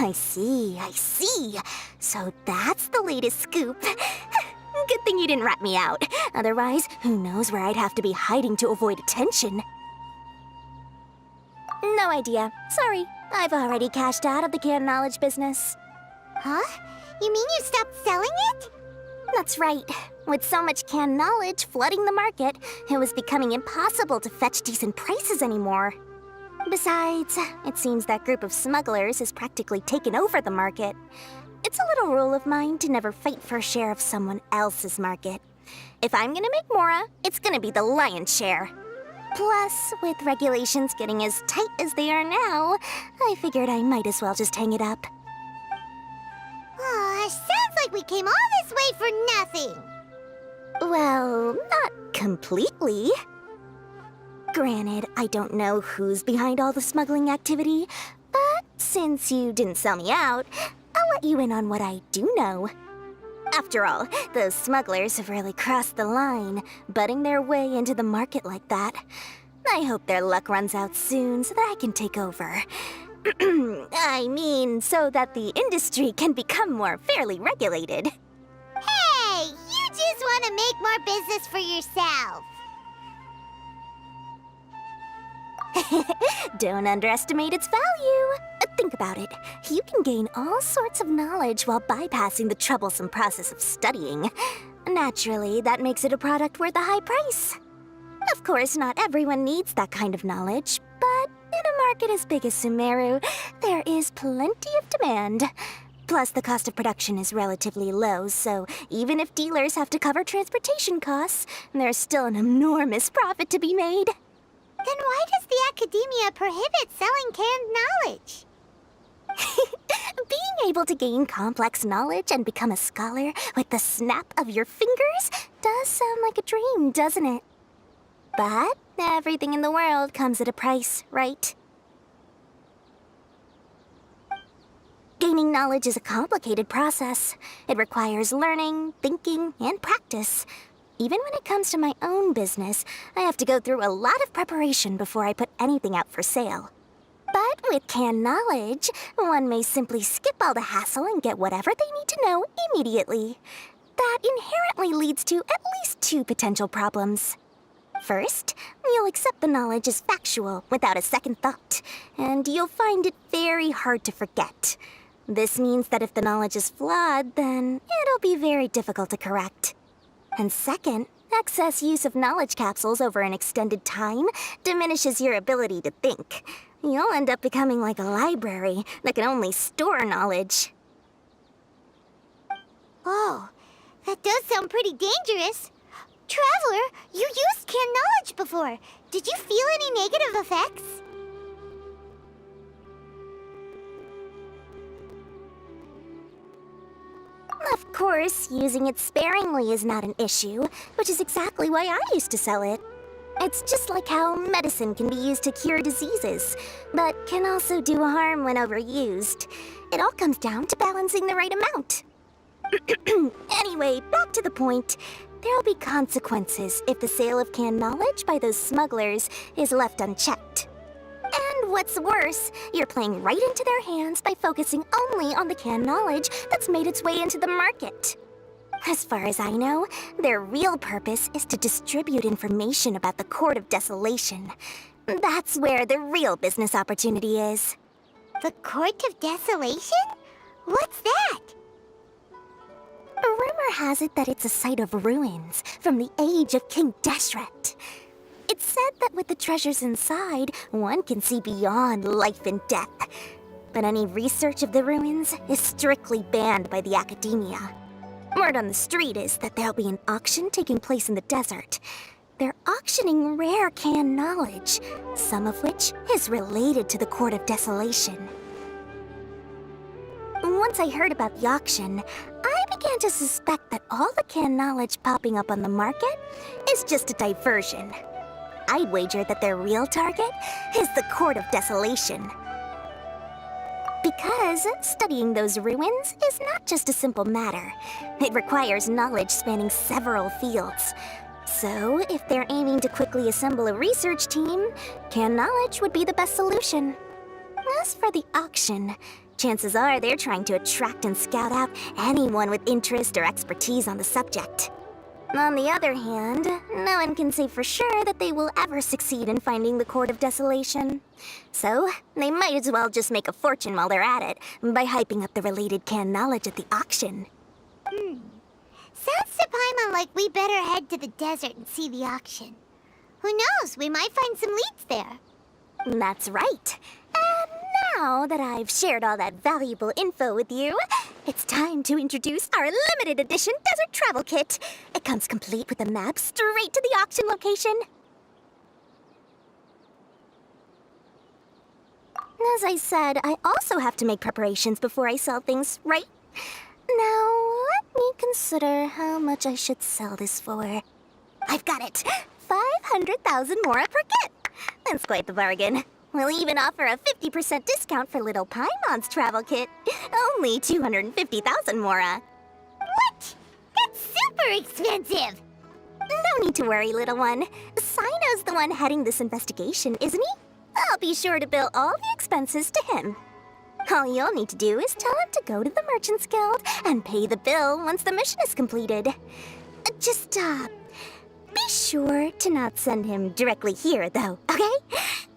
I see, I see. So that's the latest scoop. Good thing you didn't rat me out. Otherwise, who knows where I'd have to be hiding to avoid attention. No idea. Sorry, I've already cashed out of the canned knowledge business. Huh? You mean you stopped selling it? That's right. With so much canned knowledge flooding the market, it was becoming impossible to fetch decent prices anymore. Besides, it seems that group of smugglers has practically taken over the market. It's a little rule of mine to never fight for a share of someone else's market. If I'm gonna make Mora, it's gonna be the lion's share. Plus, with regulations getting as tight as they are now, I figured I might as well just hang it up. Oh, sounds like we came all this way for nothing. Well, not completely. Granted, I don't know who's behind all the smuggling activity, but since you didn't sell me out, I'll let you in on what I do know. After all, those smugglers have really crossed the line, butting their way into the market like that. I hope their luck runs out soon so that I can take over. I mean, so that the industry can become more fairly regulated. Hey, you just want to make more business for yourself. Don't underestimate its value. Think about it. You can gain all sorts of knowledge while bypassing the troublesome process of studying. Naturally, that makes it a product worth a high price. Of course, not everyone needs that kind of knowledge, but in a market as big as Sumeru, there is plenty of demand. Plus, the cost of production is relatively low, so even if dealers have to cover transportation costs, there's still an enormous profit to be made. Then why does the academia prohibit selling canned knowledge? Being able to gain complex knowledge and become a scholar with the snap of your fingers does sound like a dream, doesn't it? But everything in the world comes at a price, right? Gaining knowledge is a complicated process. It requires learning, thinking, and practice. Even when it comes to my own business, I have to go through a lot of preparation before I put anything out for sale. But with canned knowledge, one may simply skip all the hassle and get whatever they need to know immediately. That inherently leads to at least two potential problems. First, you'll accept the knowledge as factual without a second thought, and you'll find it very hard to forget. This means that if the knowledge is flawed, then it'll be very difficult to correct. And second, excess use of knowledge capsules over an extended time diminishes your ability to think. You'll end up becoming like a library that can only store knowledge. Oh, that does sound pretty dangerous. Traveler, you used canned knowledge before. Did you feel any negative effects? Of course, using it sparingly is not an issue, which is exactly why I used to sell it. It's just like how medicine can be used to cure diseases, but can also do harm when overused. It all comes down to balancing the right amount. Anyway, back to the point. There'll be consequences if the sale of canned knowledge by those smugglers is left unchecked. And what's worse, you're playing right into their hands by focusing only on the canned knowledge that's made its way into the market. As far as I know, their real purpose is to distribute information about the Court of Desolation. That's where the real business opportunity is. The Court of Desolation? What's that? Rumor has it that it's a site of ruins from the age of King Deshret. It's said that with the treasures inside, one can see beyond life and death. But any research of the ruins is strictly banned by the academia. Word on the street is that there'll be an auction taking place in the desert. They're auctioning rare canned knowledge, some of which is related to the Court of Desolation. Once I heard about the auction, I began to suspect that all the canned knowledge popping up on the market is just a diversion. I'd wager that their real target is the Court of Desolation. Because studying those ruins is not just a simple matter. It requires knowledge spanning several fields. So, if they're aiming to quickly assemble a research team, canned knowledge would be the best solution. As for the auction, Chances are they're trying to attract and scout out anyone with interest or expertise on the subject. On the other hand, no one can say for sure that they will ever succeed in finding the Court of Desolation. So, they might as well just make a fortune while they're at it by hyping up the related canned knowledge at the auction. Sounds to Paimon like we better head to the desert and see the auction. Who knows, we might find some leads there. That's right. And now that I've shared all that valuable info with you, it's time to introduce our limited edition desert travel kit. It comes complete with a map straight to the auction location. As I said, I also have to make preparations before I sell things, right? Now, let me consider how much I should sell this for. I've got it! 500,000 mora per kit! That's quite the bargain. We'll even offer a 50% discount for little Paimon's travel kit. Only 250,000 mora. What? That's super expensive! No need to worry, little one. Sino's the one heading this investigation, isn't he? I'll be sure to bill all the expenses to him. All you'll need to do is tell him to go to the Merchants Guild and pay the bill once the mission is completed. Just, be sure to not send him directly here, though, okay?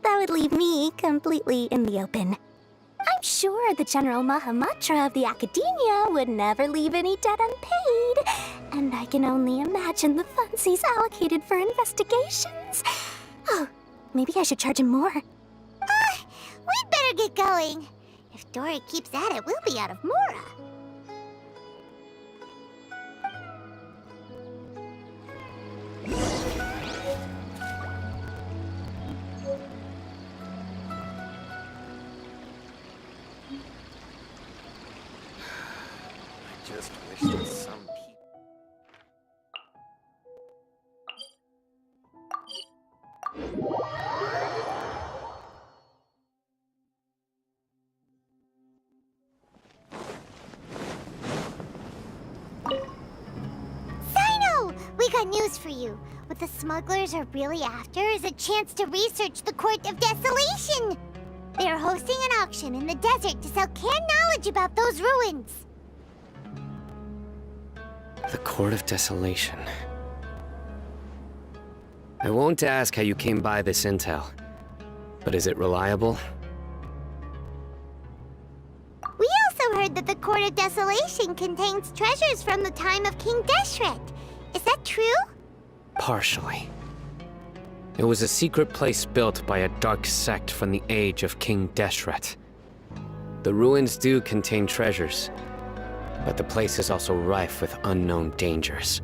That would leave me completely in the open. I'm sure the General Mahamatra of the Academia would never leave any debt unpaid, and I can only imagine the funds he's allocated for investigations. Oh, maybe I should charge him more. We'd better get going. If Dory keeps at it, we'll be out of mora. I just wish that some people... Sino! We got news for you. What the smugglers are really after is a chance to research the Court of Desolation. They are hosting an auction in the desert to sell canned knowledge about those ruins. The Court of Desolation. I won't ask how you came by this intel, but is it reliable? We also heard that the Court of Desolation contains treasures from the time of King Deshret. Is that true? Partially. It was a secret place built by a dark sect from the age of King Deshret. The ruins do contain treasures, but the place is also rife with unknown dangers.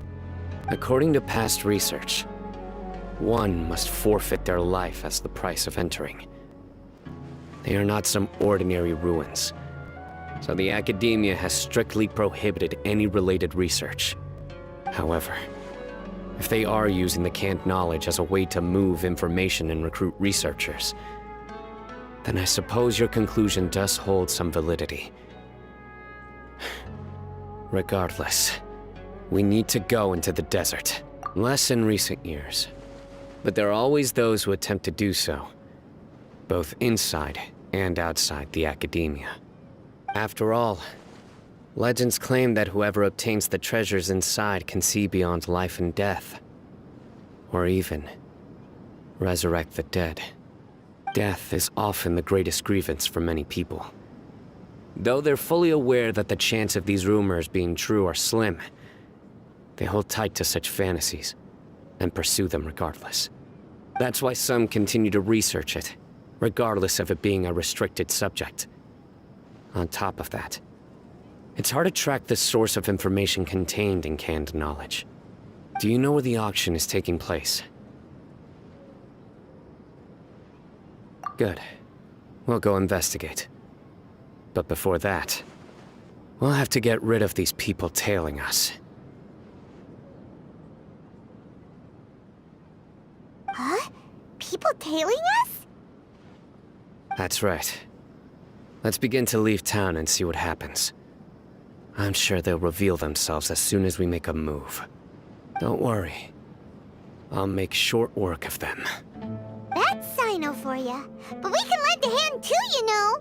According to past research, one must forfeit their life as the price of entering. They are not some ordinary ruins, so the Academia has strictly prohibited any related research. However, if they are using the canned knowledge as a way to move information and recruit researchers, then I suppose your conclusion does hold some validity. Regardless, we need to go into the desert. Less in recent years, but there are always those who attempt to do so, both inside and outside the Academia. After all, legends claim that whoever obtains the treasures inside can see beyond life and death, or even resurrect the dead. Death is often the greatest grievance for many people. Though they're fully aware that the chance of these rumors being true are slim, they hold tight to such fantasies and pursue them regardless. That's why some continue to research it, regardless of it being a restricted subject. On top of that, it's hard to track the source of information contained in canned knowledge. Do you know where the auction is taking place? Good. We'll go investigate. But before that, we'll have to get rid of these people tailing us. Huh? People tailing us? That's right. Let's begin to leave town and see what happens. I'm sure they'll reveal themselves as soon as we make a move. Don't worry. I'll make short work of them. That's Sino for ya. But we can lend a hand too, you know.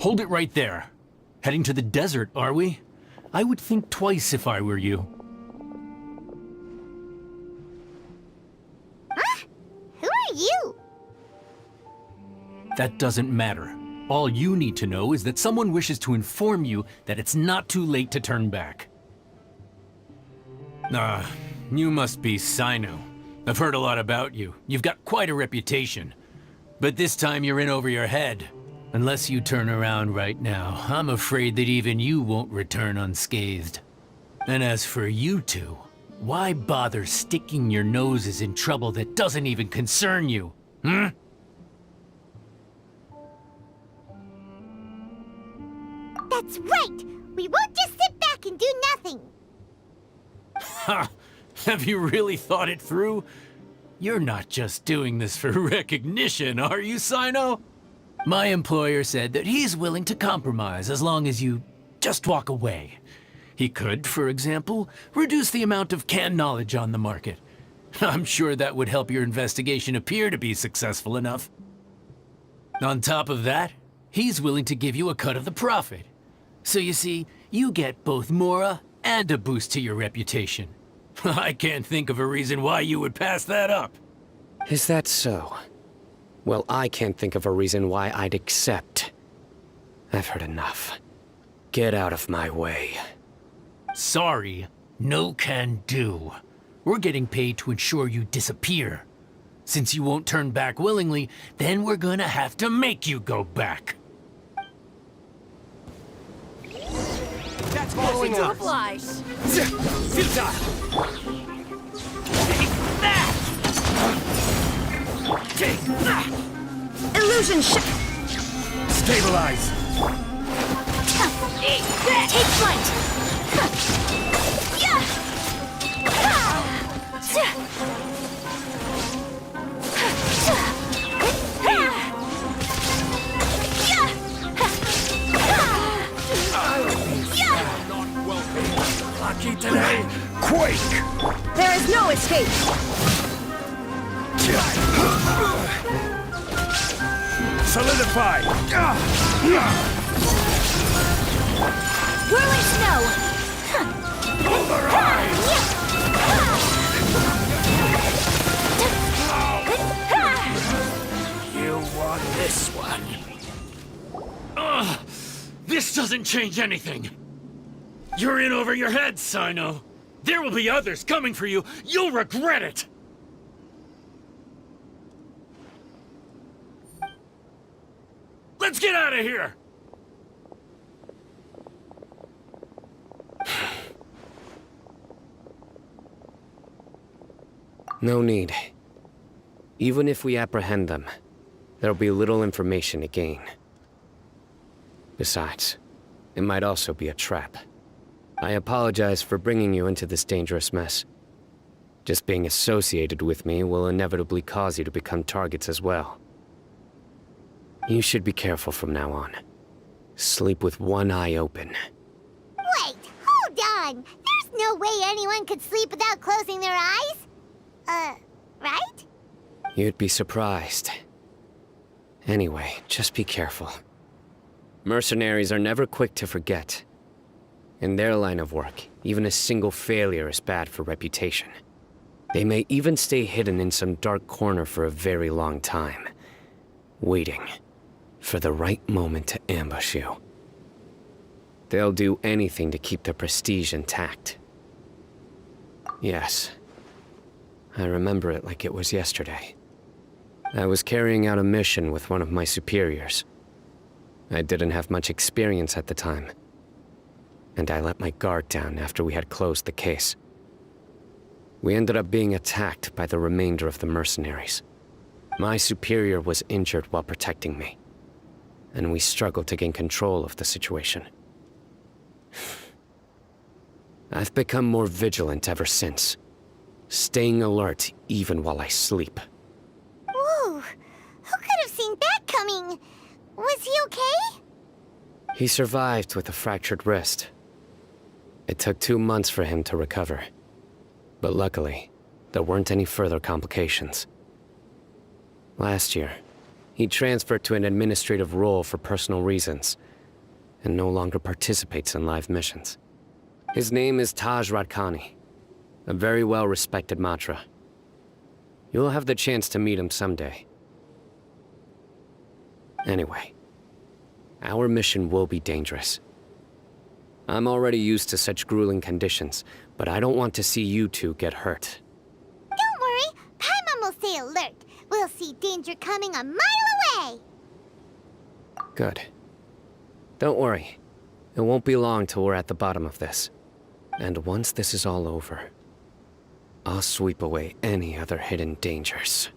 Hold it right there. Heading to the desert, are we? I would think twice if I were you. Huh? Who are you? That doesn't matter. All you need to know is that someone wishes to inform you that it's not too late to turn back. You must be Sino. I've heard a lot about you. You've got quite a reputation. But this time you're in over your head. Unless you turn around right now, I'm afraid that even you won't return unscathed. And as for you two, why bother sticking your noses in trouble that doesn't even concern you? Hmm? That's right! We won't just sit back and do nothing! Ha! Have you really thought it through? You're not just doing this for recognition, are you, Sino? My employer said that he's willing to compromise as long as you just walk away. He could, for example, reduce the amount of canned knowledge on the market. I'm sure that would help your investigation appear to be successful enough. On top of that, he's willing to give you a cut of the profit. So you see, you get both Mora and a boost to your reputation. I can't think of a reason why you would pass that up. Is that so? Well, I can't think of a reason why I'd accept. I've heard enough. Get out of my way. Sorry, no can do. We're getting paid to ensure you disappear. Since you won't turn back willingly, then we're gonna have to make you go back. That's following up. Flies. Futile. Take that! Illusion ship. Stabilize. Take flight. Lucky today. Quake. There is no escape. Solidify. Whirling snow. You want this one. This doesn't change anything. You're in over your head, Sino. There will be others coming for you. You'll regret it. Let's get out of here! No need. Even if we apprehend them, there'll be little information to gain. Besides, it might also be a trap. I apologize for bringing you into this dangerous mess. Just being associated with me will inevitably cause you to become targets as well. You should be careful from now on. Sleep with one eye open. Wait, hold on! There's no way anyone could sleep without closing their eyes? Right? You'd be surprised. Anyway, just be careful. Mercenaries are never quick to forget. In their line of work, even a single failure is bad for reputation. They may even stay hidden in some dark corner for a very long time, waiting for the right moment to ambush you. They'll do anything to keep their prestige intact. Yes, I remember it like it was yesterday. I was carrying out a mission with one of my superiors. I didn't have much experience at the time, and I let my guard down after we had closed the case. We ended up being attacked by the remainder of the mercenaries. My superior was injured while protecting me, and we struggled to gain control of the situation. I've become more vigilant ever since, staying alert even while I sleep. Whoa! Who could have seen that coming? Was he okay? He survived with a fractured wrist. It took 2 months for him to recover. But luckily, there weren't any further complications. Last year, he transferred to an administrative role for personal reasons, and no longer participates in live missions. His name is Taj Radkani, a very well-respected Matra. You'll have the chance to meet him someday. Anyway, our mission will be dangerous. I'm already used to such grueling conditions, but I don't want to see you two get hurt. Don't worry, Paimon will stay alert. We'll see danger coming a mile away. Good. Don't worry. It won't be long till we're at the bottom of this. And once this is all over, I'll sweep away any other hidden dangers.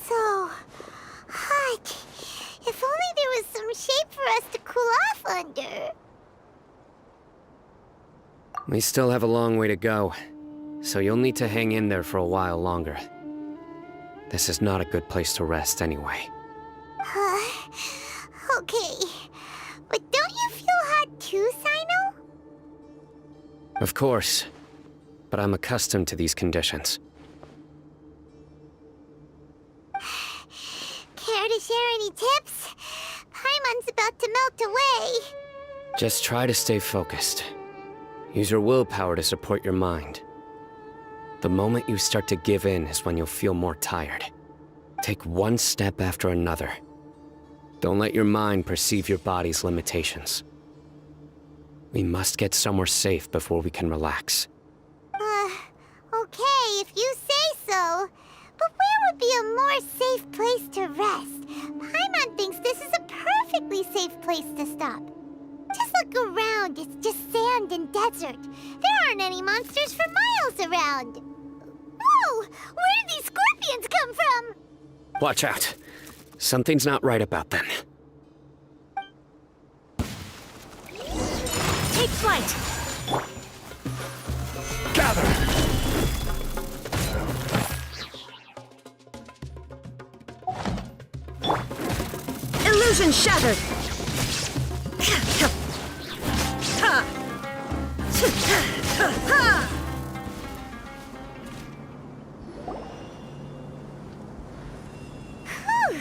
So hot. If only there was some shape for us to cool off under. We still have a long way to go, so you'll need to hang in there for a while longer. This is not a good place to rest anyway. Okay. But don't you feel hot too, Sino? Of course, but I'm accustomed to these conditions. Care to share any tips? Paimon's about to melt away. Just try to stay focused. Use your willpower to support your mind. The moment you start to give in is when you'll feel more tired. Take one step after another. Don't let your mind perceive your body's limitations. We must get somewhere safe before we can relax. Okay, if you say so. But where would be a more safe place to rest? Paimon thinks this is a perfectly safe place to stop. Just look around, it's just sand and desert. There aren't any monsters for miles around. Whoa! Where did these scorpions come from? Watch out. Something's not right about them. Take flight! Gather! Illusion shattered! Whew.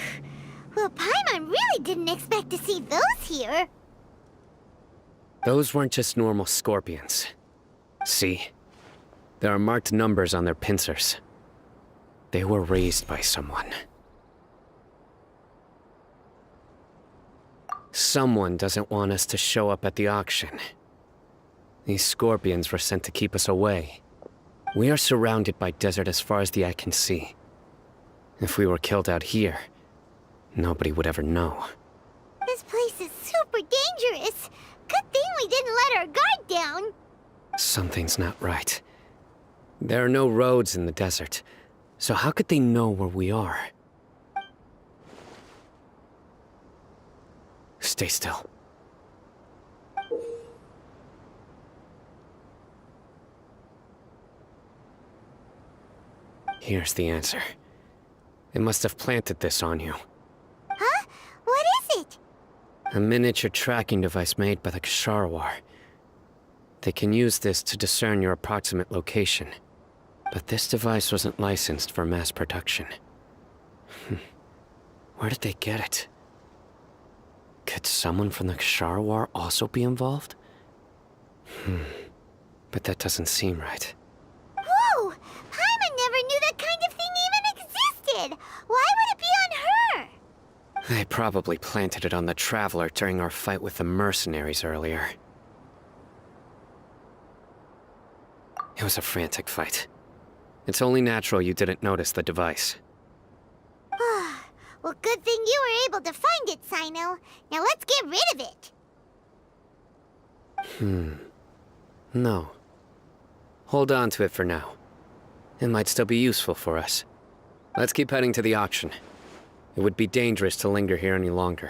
Well, Paimon really didn't expect to see those here. Those weren't just normal scorpions. See? There are marked numbers on their pincers. They were raised by someone. Someone doesn't want us to show up at the auction. These scorpions were sent to keep us away. We are surrounded by desert as far as the eye can see. If we were killed out here, nobody would ever know. This place is super dangerous. Good thing we didn't let our guard down. Something's not right. There are no roads in the desert, so how could they know where we are? Stay still. Here's the answer. They must have planted this on you. Huh? What is it? A miniature tracking device made by the Ksharawar. They can use this to discern your approximate location. But this device wasn't licensed for mass production. Where did they get it? Could someone from the Ksharawar also be involved? but that doesn't seem right. Whoa! Paimon never knew that kind of thing even existed! Why would it be on her? They probably planted it on the Traveler during our fight with the mercenaries earlier. It was a frantic fight. It's only natural you didn't notice the device. Well, good thing you were able to find it, Sino. Now let's get rid of it. No. Hold on to it for now. It might still be useful for us. Let's keep heading to the auction. It would be dangerous to linger here any longer.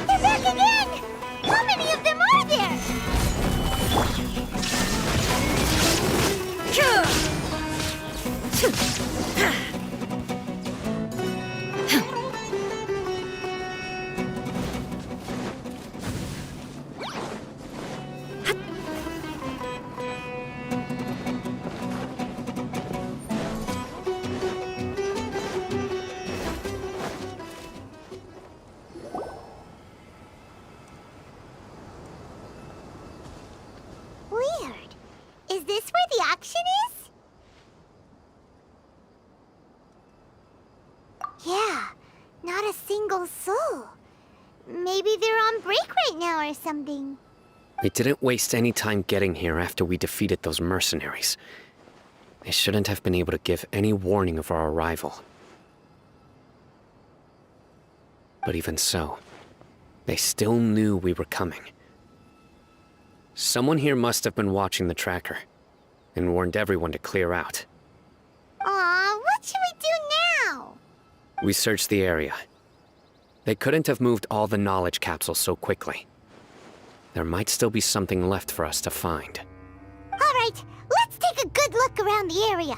They're back again! How many of them are there? Weird. Is this where the auction is? Yeah, not a single soul. Maybe they're on break right now or something. We didn't waste any time getting here after we defeated those mercenaries. They shouldn't have been able to give any warning of our arrival. But even so, they still knew we were coming. Someone here must have been watching the tracker, and warned everyone to clear out. Aw, what should we do now? We searched the area. They couldn't have moved all the knowledge capsules so quickly. There might still be something left for us to find. All right, let's take a good look around the area.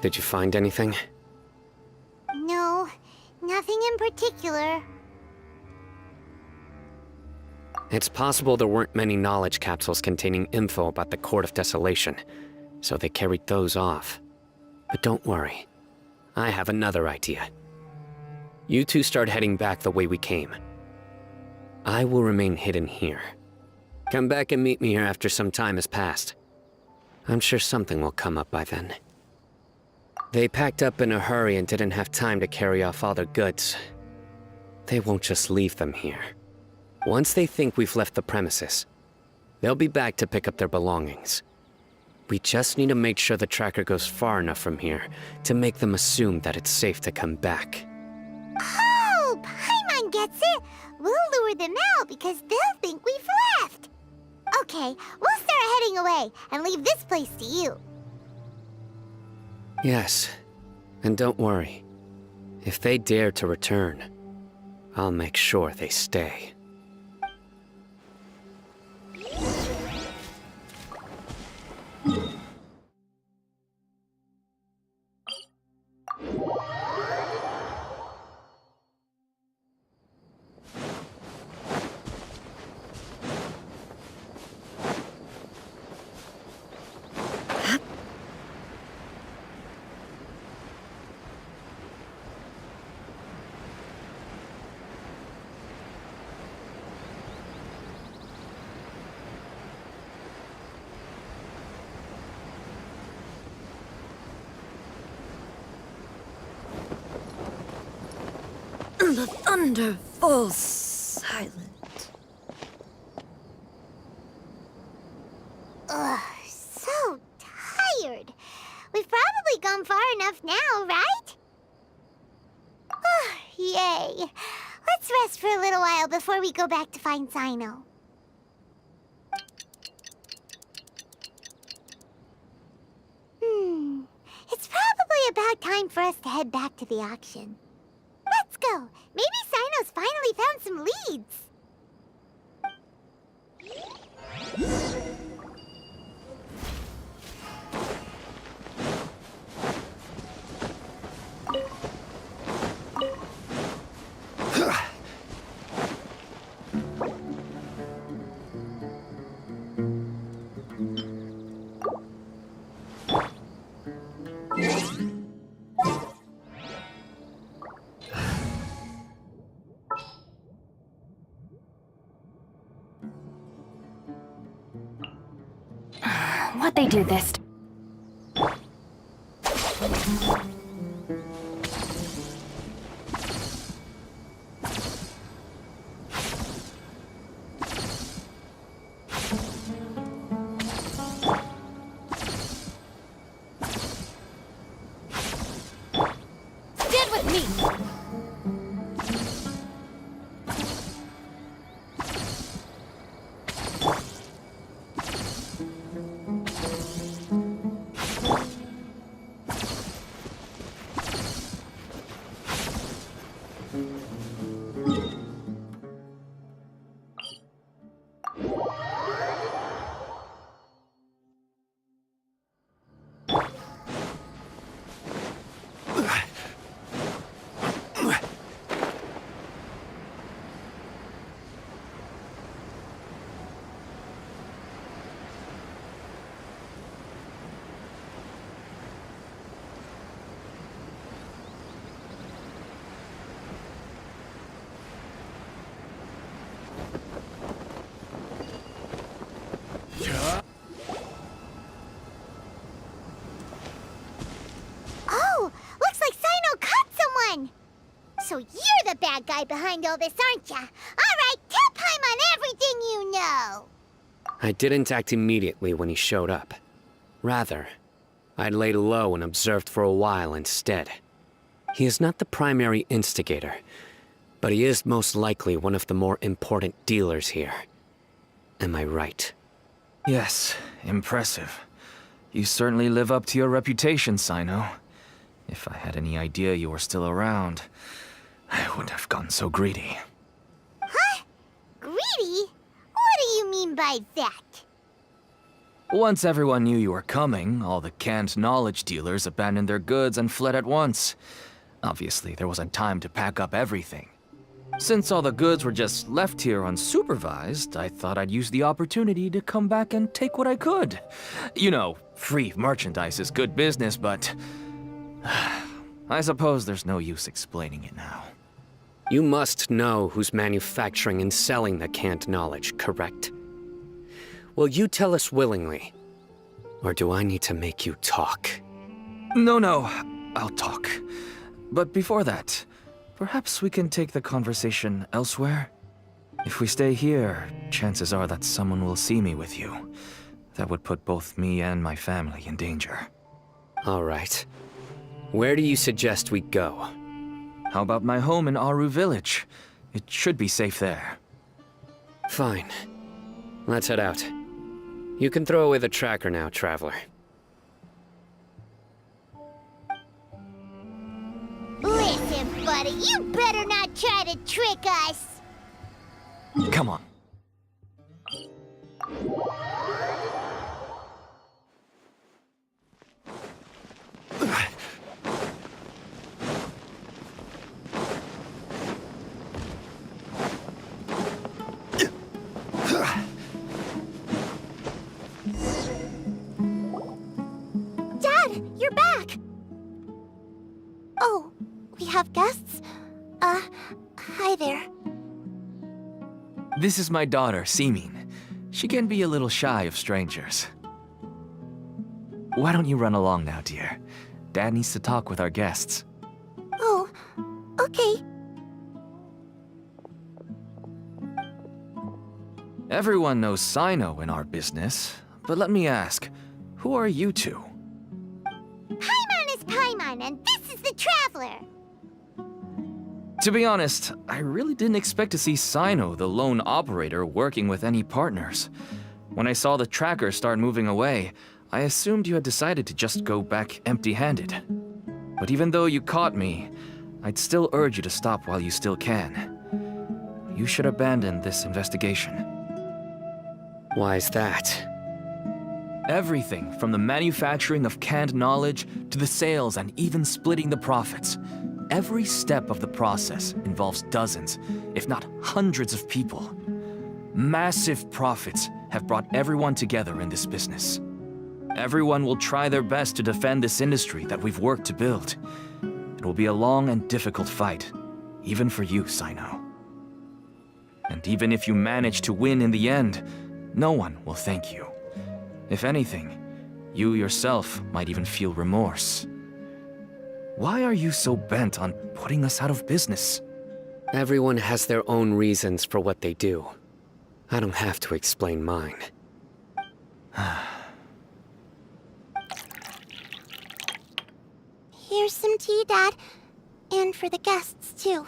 Did you find anything? No, nothing in particular. It's possible there weren't many knowledge capsules containing info about the Court of Desolation, so they carried those off. But don't worry. I have another idea. You two start heading back the way we came. I will remain hidden here. Come back and meet me here after some time has passed. I'm sure something will come up by then. They packed up in a hurry and didn't have time to carry off all their goods. They won't just leave them here. Once they think we've left the premises, they'll be back to pick up their belongings. We just need to make sure the tracker goes far enough from here to make them assume that it's safe to come back. Oh, Paimon gets it. We'll lure them out because they'll think we've left. Okay, we'll start heading away and leave this place to you. Yes, and don't worry. If they dare to return, I'll make sure they stay. The thunder falls silent. Ugh, so tired. We've probably gone far enough now, right? Yay. Let's rest for a little while before we go back to find Sino. It's probably about time for us to head back to the auction. Let's go. Maybe Sino's finally found some leads. What they do this? Stand with me. Oh, looks like Sino caught someone! So you're the bad guy behind all this, aren't ya? Alright, tell Paimon everything you know! I didn't act immediately when he showed up. Rather, I laid low and observed for a while instead. He is not the primary instigator, but he is most likely one of the more important dealers here. Am I right? Yes, impressive. You certainly live up to your reputation, Sino. If I had any idea you were still around, I wouldn't have gotten so greedy. Huh? Greedy? What do you mean by that? Once everyone knew you were coming, all the canned knowledge dealers abandoned their goods and fled at once. Obviously, there wasn't time to pack up everything. Since all the goods were just left here unsupervised, I thought I'd use the opportunity to come back and take what I could. You know, free merchandise is good business, but I suppose there's no use explaining it now. You must know who's manufacturing and selling the canned knowledge, correct? Will you tell us willingly? Or do I need to make you talk? No, I'll talk. But before that, perhaps we can take the conversation elsewhere? If we stay here, chances are that someone will see me with you. That would put both me and my family in danger. All right. Where do you suggest we go? How about my home in Aru Village? It should be safe there. Fine. Let's head out. You can throw away the tracker now, traveler. Listen, buddy, you better not try to trick us! Come on. Dad, you're back! Oh, we have guests? Hi there. This is my daughter, Simin. She can be a little shy of strangers. Why don't you run along now, dear? Dad needs to talk with our guests. Oh, okay. Everyone knows Sino in our business, but let me ask, who are you two? Paimon is Paimon, and this is the Traveler. To be honest, I really didn't expect to see Sino, the lone operator, working with any partners. When I saw the tracker start moving away, I assumed you had decided to just go back empty-handed. But even though you caught me, I'd still urge you to stop while you still can. You should abandon this investigation. Why is that? Everything from the manufacturing of canned knowledge to the sales and even splitting the profits. Every step of the process involves dozens, if not hundreds of people. Massive profits have brought everyone together in this business. Everyone will try their best to defend this industry that we've worked to build. It will be a long and difficult fight, even for you, Sino. And even if you manage to win in the end, no one will thank you. If anything, you yourself might even feel remorse. Why are you so bent on putting us out of business? Everyone has their own reasons for what they do. I don't have to explain mine. Here's some tea, Dad. And for the guests, too.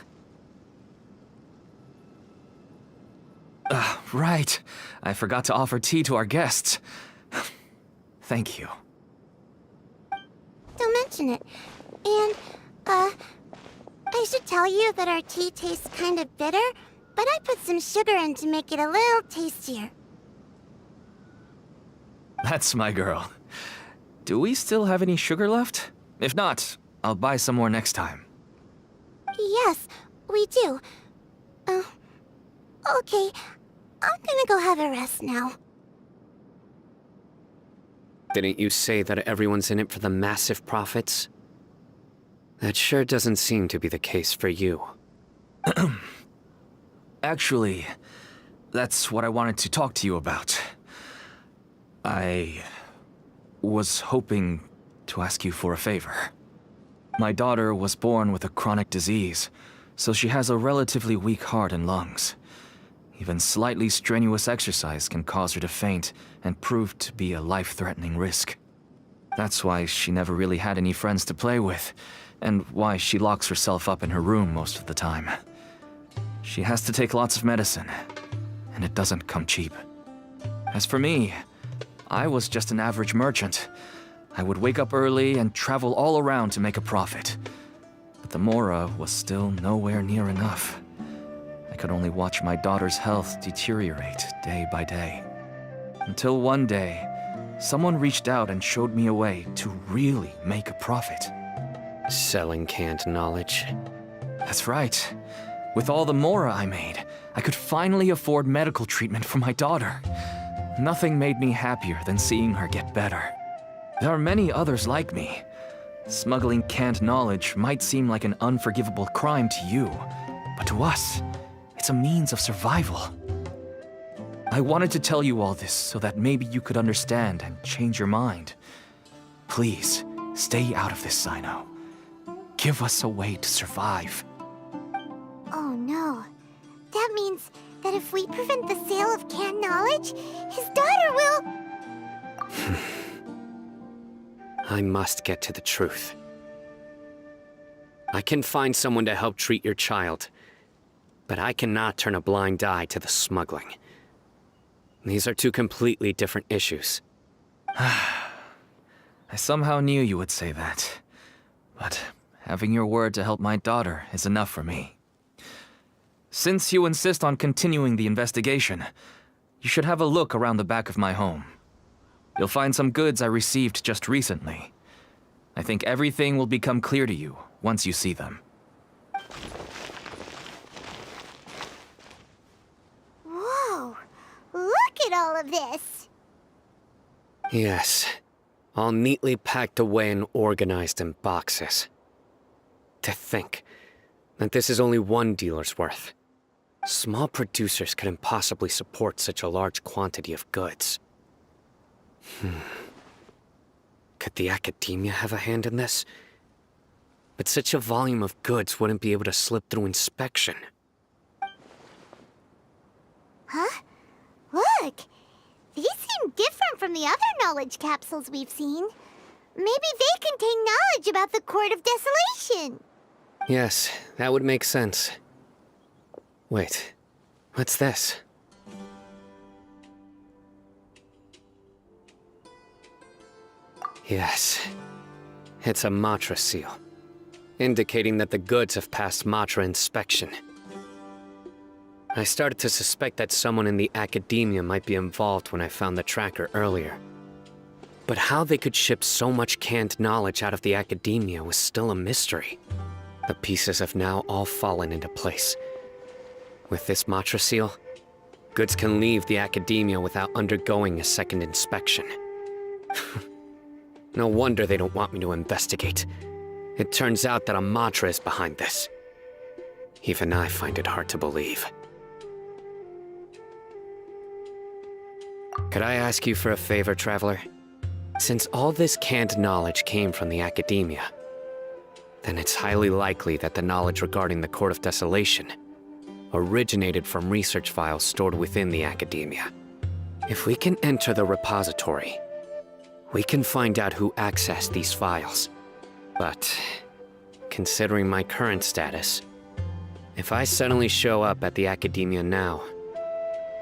Right. I forgot to offer tea to our guests. Thank you. Don't mention it. And, I should tell you that our tea tastes kind of bitter, but I put some sugar in to make it a little tastier. That's my girl. Do we still have any sugar left? If not, I'll buy some more next time. Yes, we do. Okay. I'm gonna go have a rest now. Didn't you say that everyone's in it for the massive profits? That sure doesn't seem to be the case for you. Actually, that's what I wanted to talk to you about. I was hoping to ask you for a favor. My daughter was born with a chronic disease, so she has a relatively weak heart and lungs. Even slightly strenuous exercise can cause her to faint and prove to be a life-threatening risk. That's why she never really had any friends to play with, and why she locks herself up in her room most of the time. She has to take lots of medicine, and it doesn't come cheap. As for me, I was just an average merchant. I would wake up early and travel all around to make a profit. But the Mora was still nowhere near enough. I could only watch my daughter's health deteriorate day by day. Until one day, someone reached out and showed me a way to really make a profit. Selling canned knowledge. That's right. With all the Mora I made, I could finally afford medical treatment for my daughter. Nothing made me happier than seeing her get better. There are many others like me. Smuggling canned knowledge might seem like an unforgivable crime to you, but to us, it's a means of survival. I wanted to tell you all this so that maybe you could understand and change your mind. Please, stay out of this, Sino. Give us a way to survive. Oh no. That means that if we prevent the sale of canned knowledge, his daughter will... I must get to the truth. I can find someone to help treat your child, but I cannot turn a blind eye to the smuggling. These are two completely different issues. I somehow knew you would say that. But having your word to help my daughter is enough for me. Since you insist on continuing the investigation, you should have a look around the back of my home. You'll find some goods I received just recently. I think everything will become clear to you once you see them. Whoa! Look at all of this! Yes, all neatly packed away and organized in boxes. To think that this is only one dealer's worth. Small producers couldn't possibly support such a large quantity of goods. Could the academia have a hand in this? But such a volume of goods wouldn't be able to slip through inspection. Huh? Look, these seem different from the other knowledge capsules we've seen. Maybe they contain knowledge about the Court of Desolation. Yes, that would make sense. Wait, what's this? Yes, it's a Matra seal, indicating that the goods have passed Matra inspection. I started to suspect that someone in the academia might be involved when I found the tracker earlier. But how they could ship so much canned knowledge out of the academia was still a mystery. The pieces have now all fallen into place. With this Matra seal, goods can leave the academia without undergoing a second inspection. No wonder they don't want me to investigate. It turns out that a Matra is behind this. Even I find it hard to believe. Could I ask you for a favor, Traveler? Since all this canned knowledge came from the academia, then it's highly likely that the knowledge regarding the Court of Desolation originated from research files stored within the academia. If we can enter the repository, we can find out who accessed these files. But, considering my current status, if I suddenly show up at the academia now,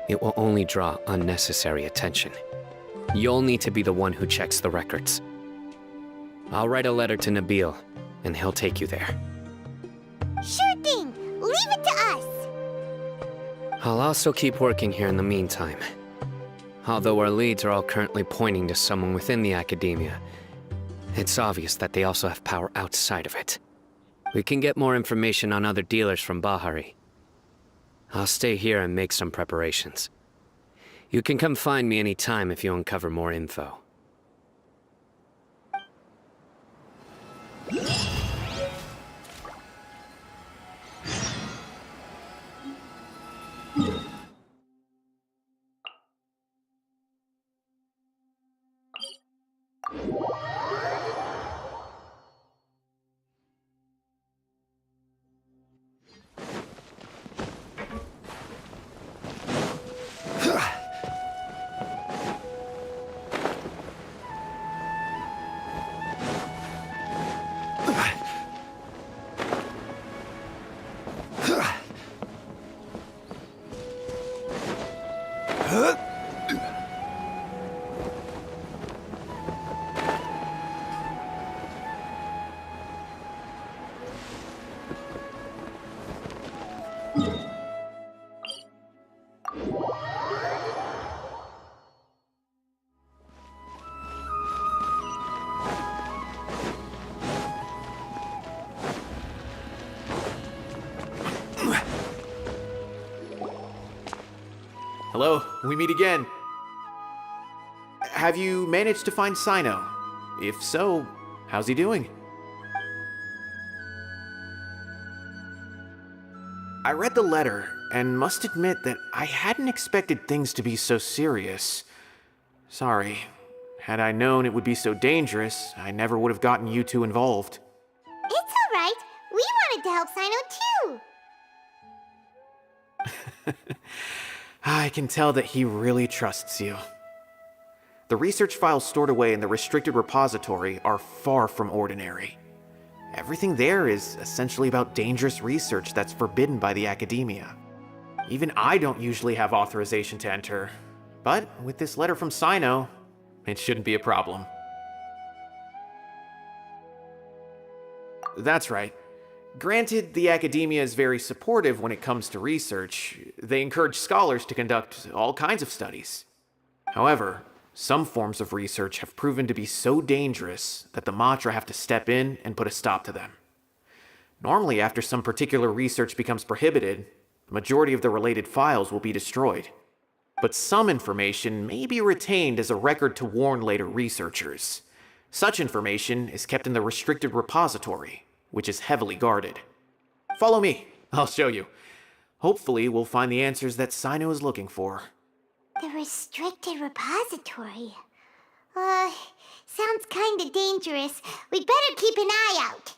it will only draw unnecessary attention. You'll need to be the one who checks the records. I'll write a letter to Nabil, and he'll take you there. Sure thing. Leave it to us. I'll also keep working here in the meantime. Although our leads are all currently pointing to someone within the academia, it's obvious that they also have power outside of it. We can get more information on other dealers from Bahari. I'll stay here and make some preparations. You can come find me anytime if you uncover more info. Hello, we meet again. Have you managed to find Sino? If so, how's he doing? I read the letter, and must admit that I hadn't expected things to be so serious. Sorry. Had I known it would be so dangerous, I never would have gotten you two involved. It's alright. We wanted to help Sino too. I can tell that he really trusts you. The research files stored away in the restricted repository are far from ordinary. Everything there is essentially about dangerous research that's forbidden by the academia. Even I don't usually have authorization to enter, but with this letter from Sino, it shouldn't be a problem. That's right. Granted, the academia is very supportive when it comes to research. They encourage scholars to conduct all kinds of studies. However, some forms of research have proven to be so dangerous that the Matra have to step in and put a stop to them. Normally, after some particular research becomes prohibited, the majority of the related files will be destroyed. But some information may be retained as a record to warn later researchers. Such information is kept in the restricted repository, which is heavily guarded. Follow me, I'll show you. Hopefully, we'll find the answers that Sino is looking for. The restricted repository. Sounds kinda dangerous. We'd better keep an eye out.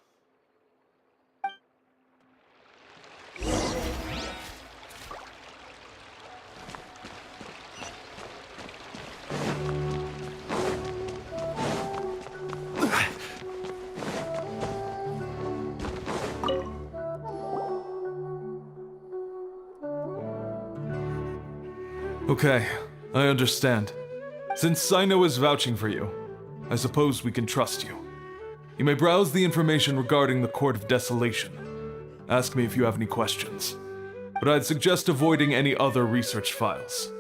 Okay, I understand. Since Sino is vouching for you, I suppose we can trust you. You may browse the information regarding the Court of Desolation. Ask me if you have any questions. But I'd suggest avoiding any other research files.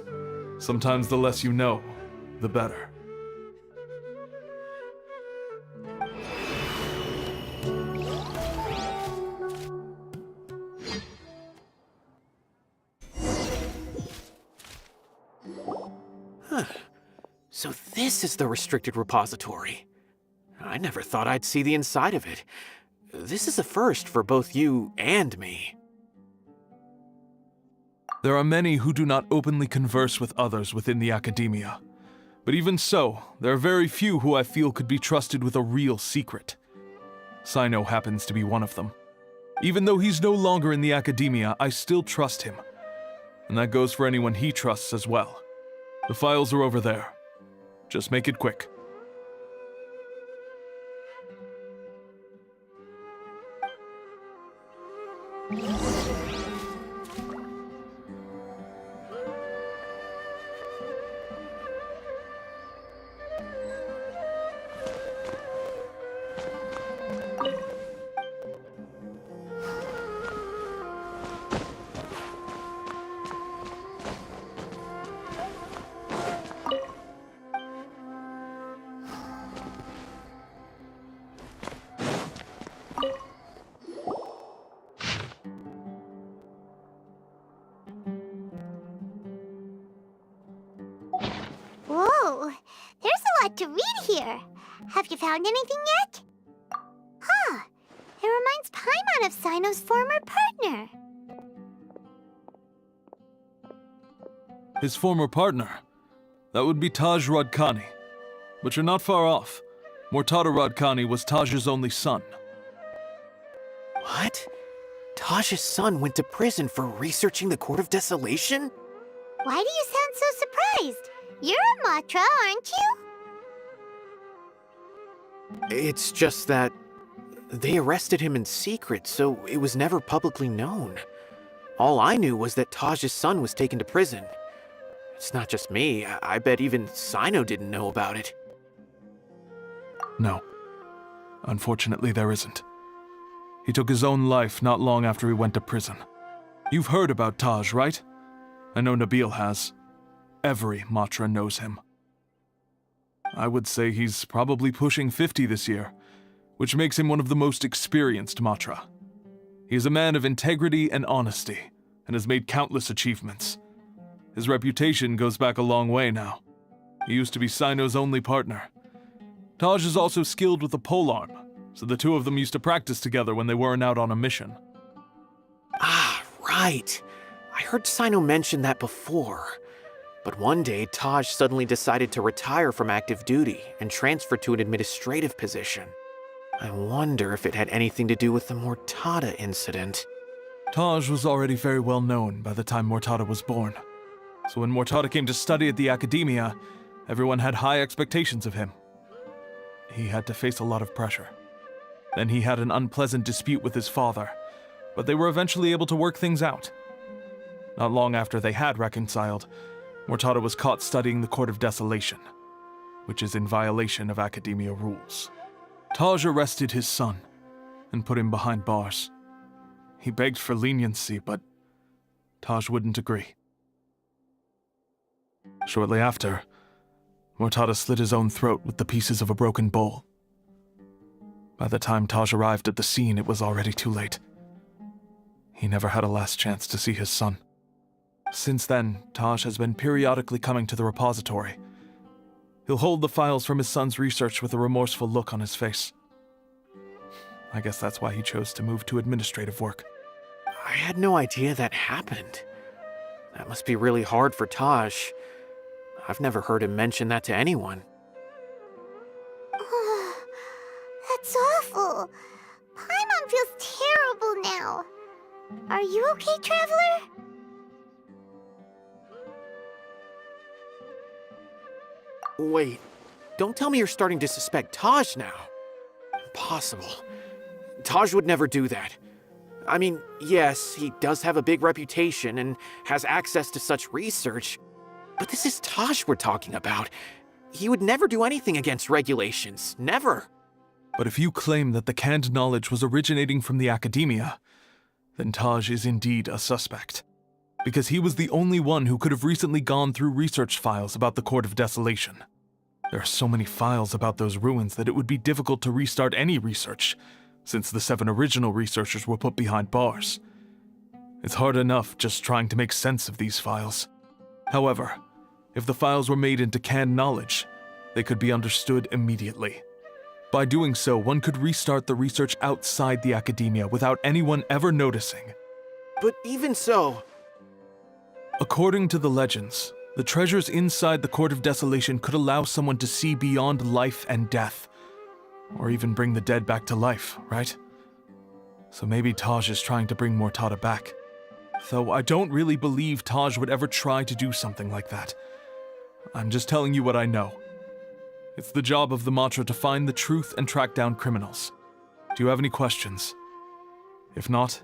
Sometimes the less you know, the better. So this is the restricted repository. I never thought I'd see the inside of it. This is a first for both you and me. There are many who do not openly converse with others within the academia. But even so, there are very few who I feel could be trusted with a real secret. Sino happens to be one of them. Even though he's no longer in the academia, I still trust him. And that goes for anyone he trusts as well. The files are over there. Just make it quick. Whoa, there's a lot to read here. Have you found anything yet? Huh, it reminds Paimon of Sino's former partner. His former partner? That would be Taj Radkani. But you're not far off. Mortada Radkani was Taj's only son. What? Taj's son went to prison for researching the Court of Desolation? Why do you sound so surprised? You're a Matra, aren't you? It's just that they arrested him in secret, so it was never publicly known. All I knew was that Taj's son was taken to prison. It's not just me. I bet even Sino didn't know about it. No. Unfortunately, there isn't. He took his own life not long after he went to prison. You've heard about Taj, right? I know Nabil has. Every Matra knows him. I would say he's probably pushing 50 this year, which makes him one of the most experienced Matra. He is a man of integrity and honesty, and has made countless achievements. His reputation goes back a long way now. He used to be Sino's only partner. Taj is also skilled with the polearm, so the two of them used to practice together when they weren't out on a mission. Ah, right. I heard Sino mention that before. But one day, Taj suddenly decided to retire from active duty and transfer to an administrative position. I wonder if it had anything to do with the Mortada incident. Taj was already very well known by the time Mortada was born. So when Mortada came to study at the academia, everyone had high expectations of him. He had to face a lot of pressure. Then he had an unpleasant dispute with his father, but they were eventually able to work things out. Not long after they had reconciled, Mortada was caught studying the Court of Desolation, which is in violation of academia rules. Taj arrested his son and put him behind bars. He begged for leniency, but Taj wouldn't agree. Shortly after, Mortada slit his own throat with the pieces of a broken bowl. By the time Taj arrived at the scene, it was already too late. He never had a last chance to see his son. Since then, Taj has been periodically coming to the repository. He'll hold the files from his son's research with a remorseful look on his face. I guess that's why he chose to move to administrative work. I had no idea that happened. That must be really hard for Taj. I've never heard him mention that to anyone. That's awful. Paimon feels terrible now. Are you okay, Traveler? Wait, don't tell me you're starting to suspect Taj now. Impossible. Taj would never do that. I mean, yes, he does have a big reputation and has access to such research, But this is Taj we're talking about. He would never do anything against regulations. Never. But if you claim that the canned knowledge was originating from the academia, then Taj is indeed a suspect. Because he was the only one who could have recently gone through research files about the Court of Desolation. There are so many files about those ruins that it would be difficult to restart any research, since the 7 original researchers were put behind bars. It's hard enough just trying to make sense of these files. However, if the files were made into canned knowledge, they could be understood immediately. By doing so, one could restart the research outside the academia without anyone ever noticing. But even so... According to the legends, the treasures inside the Court of Desolation could allow someone to see beyond life and death. Or even bring the dead back to life, right? So maybe Taj is trying to bring Mortada back. Though I don't really believe Taj would ever try to do something like that. I'm just telling you what I know. It's the job of the Matra to find the truth and track down criminals. Do you have any questions? If not,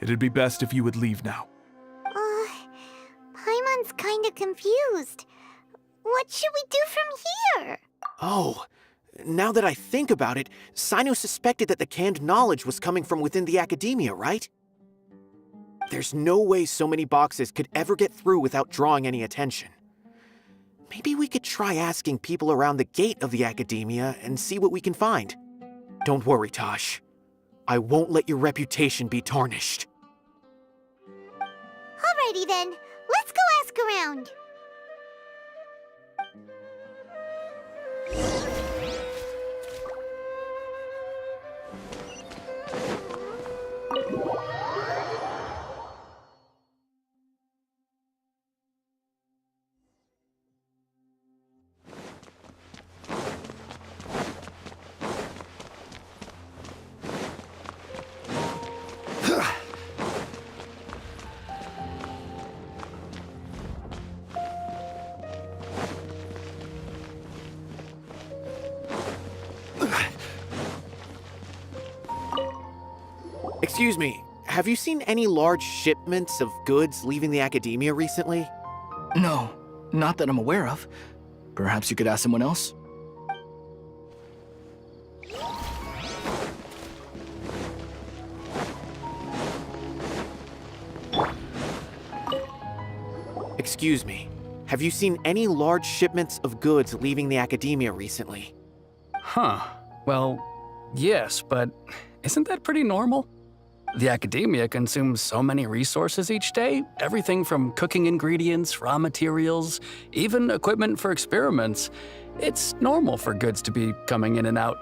it'd be best if you would leave now. Paimon's kinda confused. What should we do from here? Oh, now that I think about it, Sino suspected that the canned knowledge was coming from within the academia, right? There's no way so many boxes could ever get through without drawing any attention. Maybe we could try asking people around the gate of the academia and see what we can find. Don't worry, Tosh. I won't let your reputation be tarnished. Alrighty then, let's go ask around. Excuse me, have you seen any large shipments of goods leaving the academia recently? No, not that I'm aware of. Perhaps you could ask someone else? Excuse me, have you seen any large shipments of goods leaving the academia recently? Huh. Well, yes, but isn't that pretty normal? The academia consumes so many resources each day, everything from cooking ingredients, raw materials, even equipment for experiments. It's normal for goods to be coming in and out.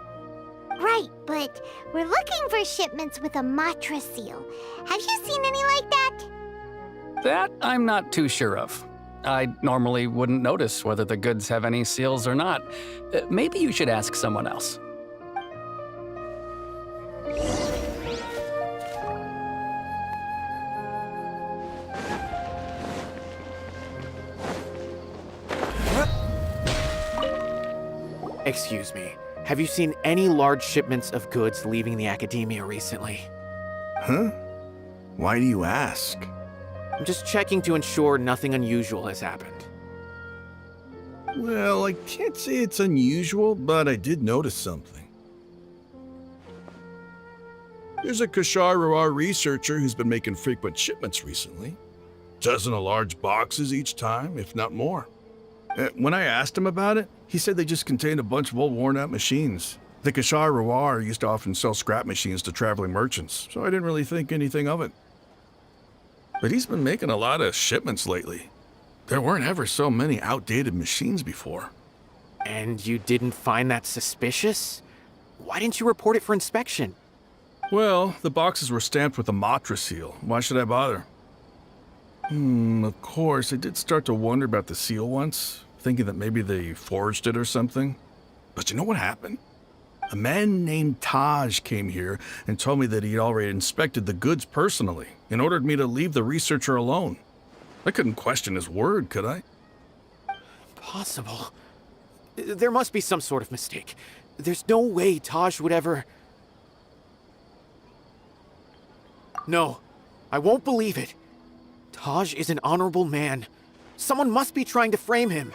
Right, but we're looking for shipments with a Matra seal. Have you seen any like that? That I'm not too sure of. I normally wouldn't notice whether the goods have any seals or not. Maybe you should ask someone else. Excuse me, have you seen any large shipments of goods leaving the academia recently? Huh? Why do you ask? I'm just checking to ensure nothing unusual has happened. Well, I can't say it's unusual, but I did notice something. There's a Kashar researcher who's been making frequent shipments recently. Dozen of large boxes each time, if not more. When I asked him about it, he said they just contained a bunch of old worn-out machines. The Kashar used to often sell scrap machines to traveling merchants, so I didn't really think anything of it. But he's been making a lot of shipments lately. There weren't ever so many outdated machines before. And you didn't find that suspicious? Why didn't you report it for inspection? Well, the boxes were stamped with a Matra seal. Why should I bother? Of course, I did start to wonder about the seal once, thinking that maybe they forged it or something. But you know what happened? A man named Taj came here and told me that he'd already inspected the goods personally and ordered me to leave the researcher alone. I couldn't question his word, could I? Impossible. There must be some sort of mistake. There's no way Taj would ever... No, I won't believe it. Taj is an honorable man. Someone must be trying to frame him.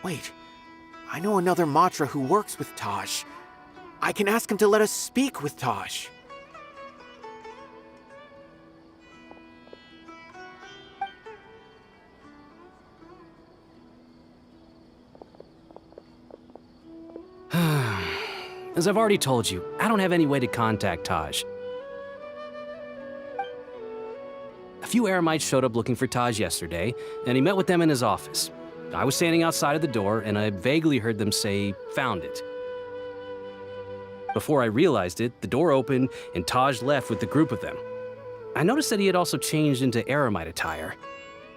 Wait, I know another Matra who works with Taj. I can ask him to let us speak with Taj. As I've already told you, I don't have any way to contact Taj. A few Eremites showed up looking for Taj yesterday, and he met with them in his office. I was standing outside of the door, and I vaguely heard them say, "Found it." Before I realized it, the door opened, and Taj left with the group of them. I noticed that he had also changed into Eremite attire.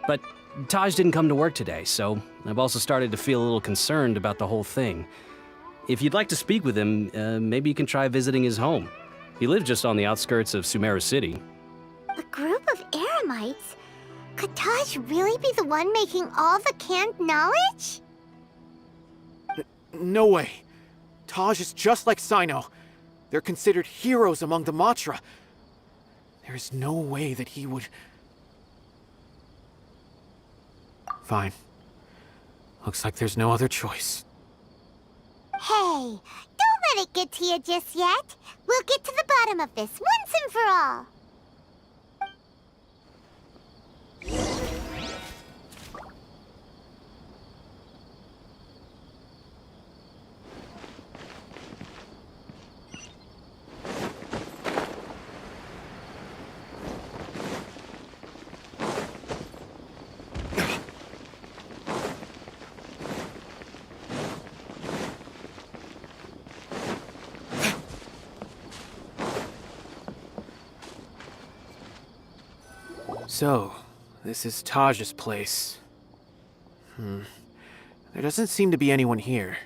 But Taj didn't come to work today, so I've also started to feel a little concerned about the whole thing. If you'd like to speak with him, maybe you can try visiting his home. He lives just on the outskirts of Sumeru City. A group of Eremites? Could Taj really be the one making all the canned knowledge? No way. Taj is just like Sino. They're considered heroes among the Matra. There is no way that he would... Fine. Looks like there's no other choice. Hey, don't let it get to you just yet. We'll get to the bottom of this once and for all. So, this is Taj's place. There doesn't seem to be anyone here.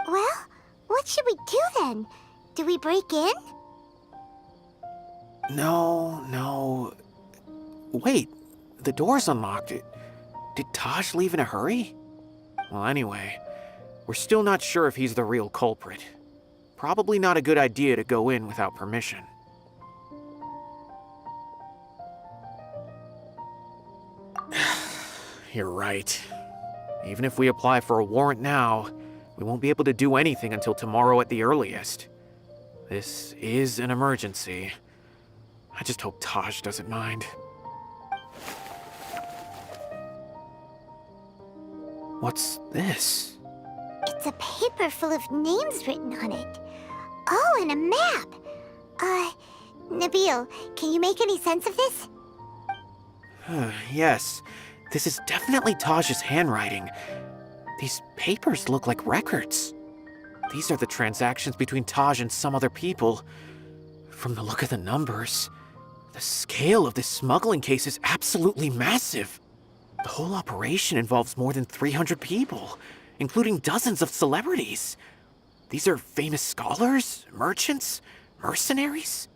Well, what should we do then? Do we break in? No. Wait, the door's unlocked. Did Taj leave in a hurry? Well, anyway, we're still not sure if he's the real culprit. Probably not a good idea to go in without permission. You're right. Even if we apply for a warrant now, we won't be able to do anything until tomorrow at the earliest. This is an emergency. I just hope Taj doesn't mind. What's this? It's a paper full of names written on it. Oh, and a map. Nabil, can you make any sense of this? Yes, this is definitely Taj's handwriting. These papers look like records. These are the transactions between Taj and some other people. From the look of the numbers, the scale of this smuggling case is absolutely massive. The whole operation involves more than 300 people, including dozens of celebrities. These are famous scholars, merchants, mercenaries.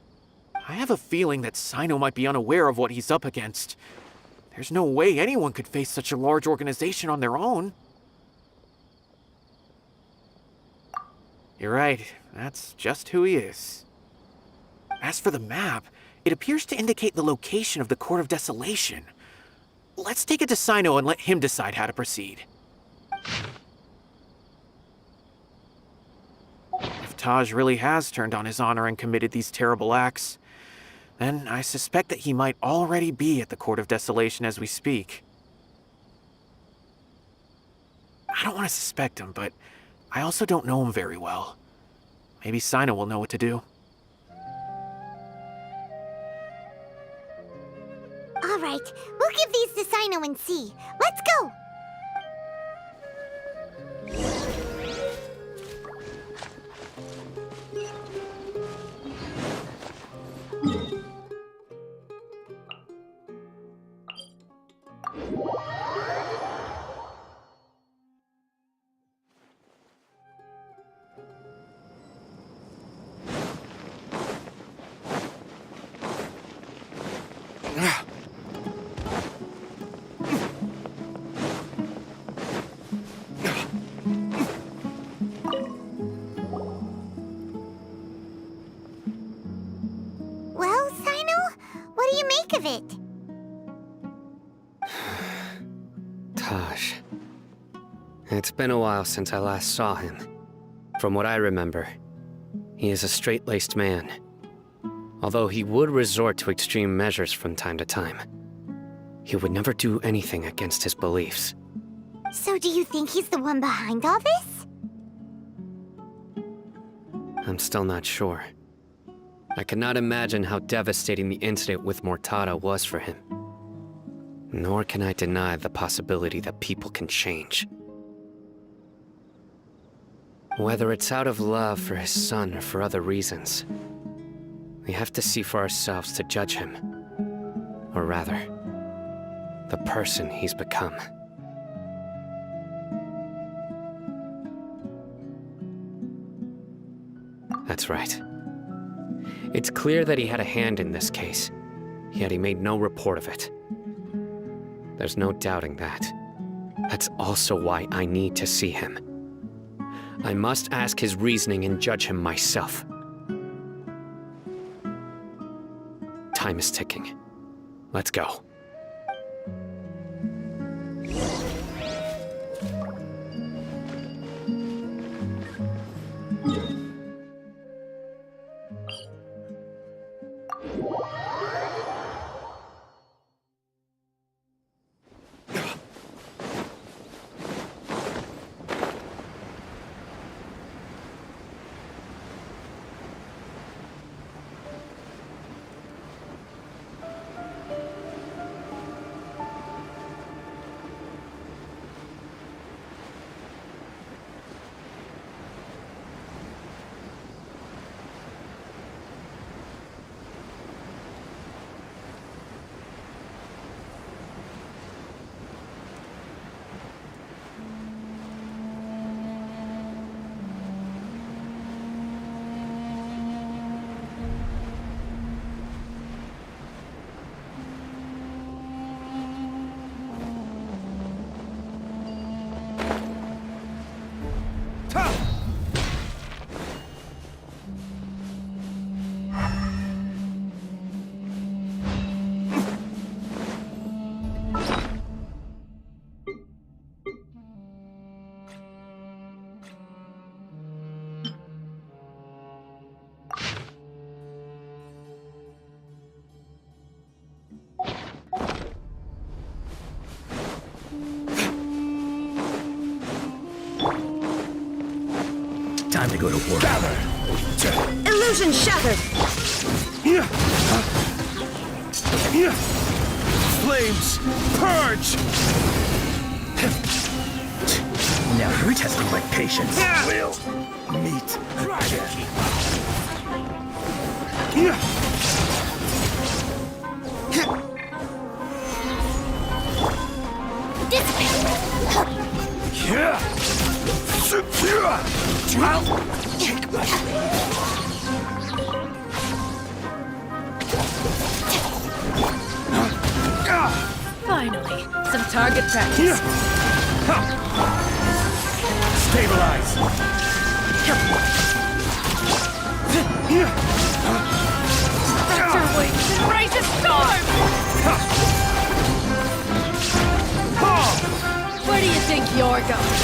I have a feeling that Sino might be unaware of what he's up against. There's no way anyone could face such a large organization on their own. You're right, that's just who he is. As for the map, it appears to indicate the location of the Court of Desolation. Let's take it to Sino and let him decide how to proceed. If Taj really has turned on his honor and committed these terrible acts, then I suspect that he might already be at the Court of Desolation as we speak. I don't want to suspect him, but I also don't know him very well. Maybe Sino will know what to do. All right, we'll give these to Sino and see. Let's go! Well, Sino, what do you make of it? Taj. It's been a while since I last saw him. From what I remember, he is a straight-laced man. Although he would resort to extreme measures from time to time, he would never do anything against his beliefs. So do you think he's the one behind all this? I'm still not sure. I cannot imagine how devastating the incident with Mortada was for him. Nor can I deny the possibility that people can change. Whether it's out of love for his son or for other reasons, we have to see for ourselves to judge him. Or rather, the person he's become. That's right. It's clear that he had a hand in this case, yet he made no report of it. There's no doubting that. That's also why I need to see him. I must ask his reasoning and judge him myself. Time is ticking. Let's go. Time to go to war. Illusion shattered! Flames, purge! Now you're testing my patience. We'll meet again. Finally, some target practice. Stabilize! Spread your wings and raise a storm! Where do you think you're going?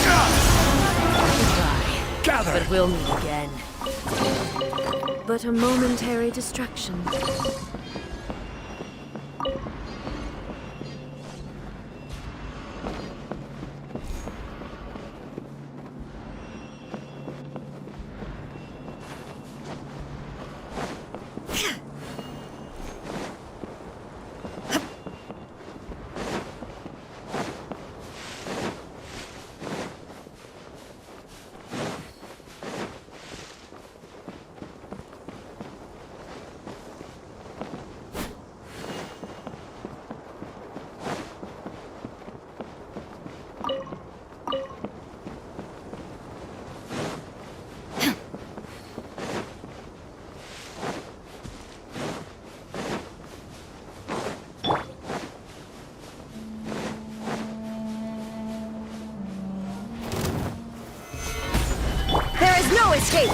Goodbye. Gather! But we'll meet again. But a momentary distraction. There is no escape!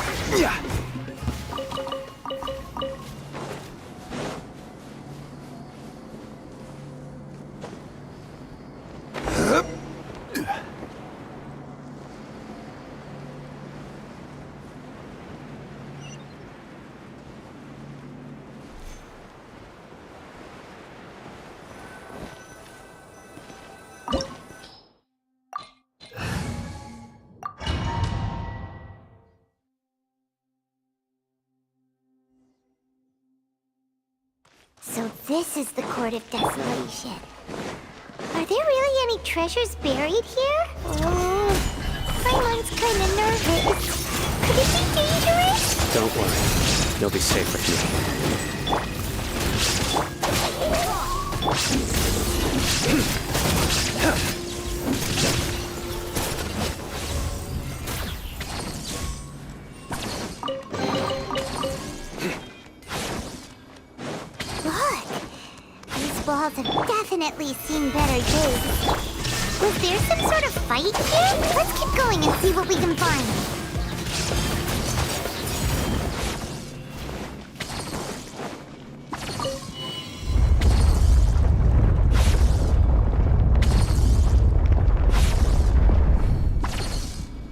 So this is the Court of Desolation. Are there really any treasures buried here? Oh, Paimon's kinda nervous. Could it be dangerous? Don't worry. You'll be safe with me. Look! These walls have definitely seen better days. Was there some sort of fight here? Let's keep going and see what we can find.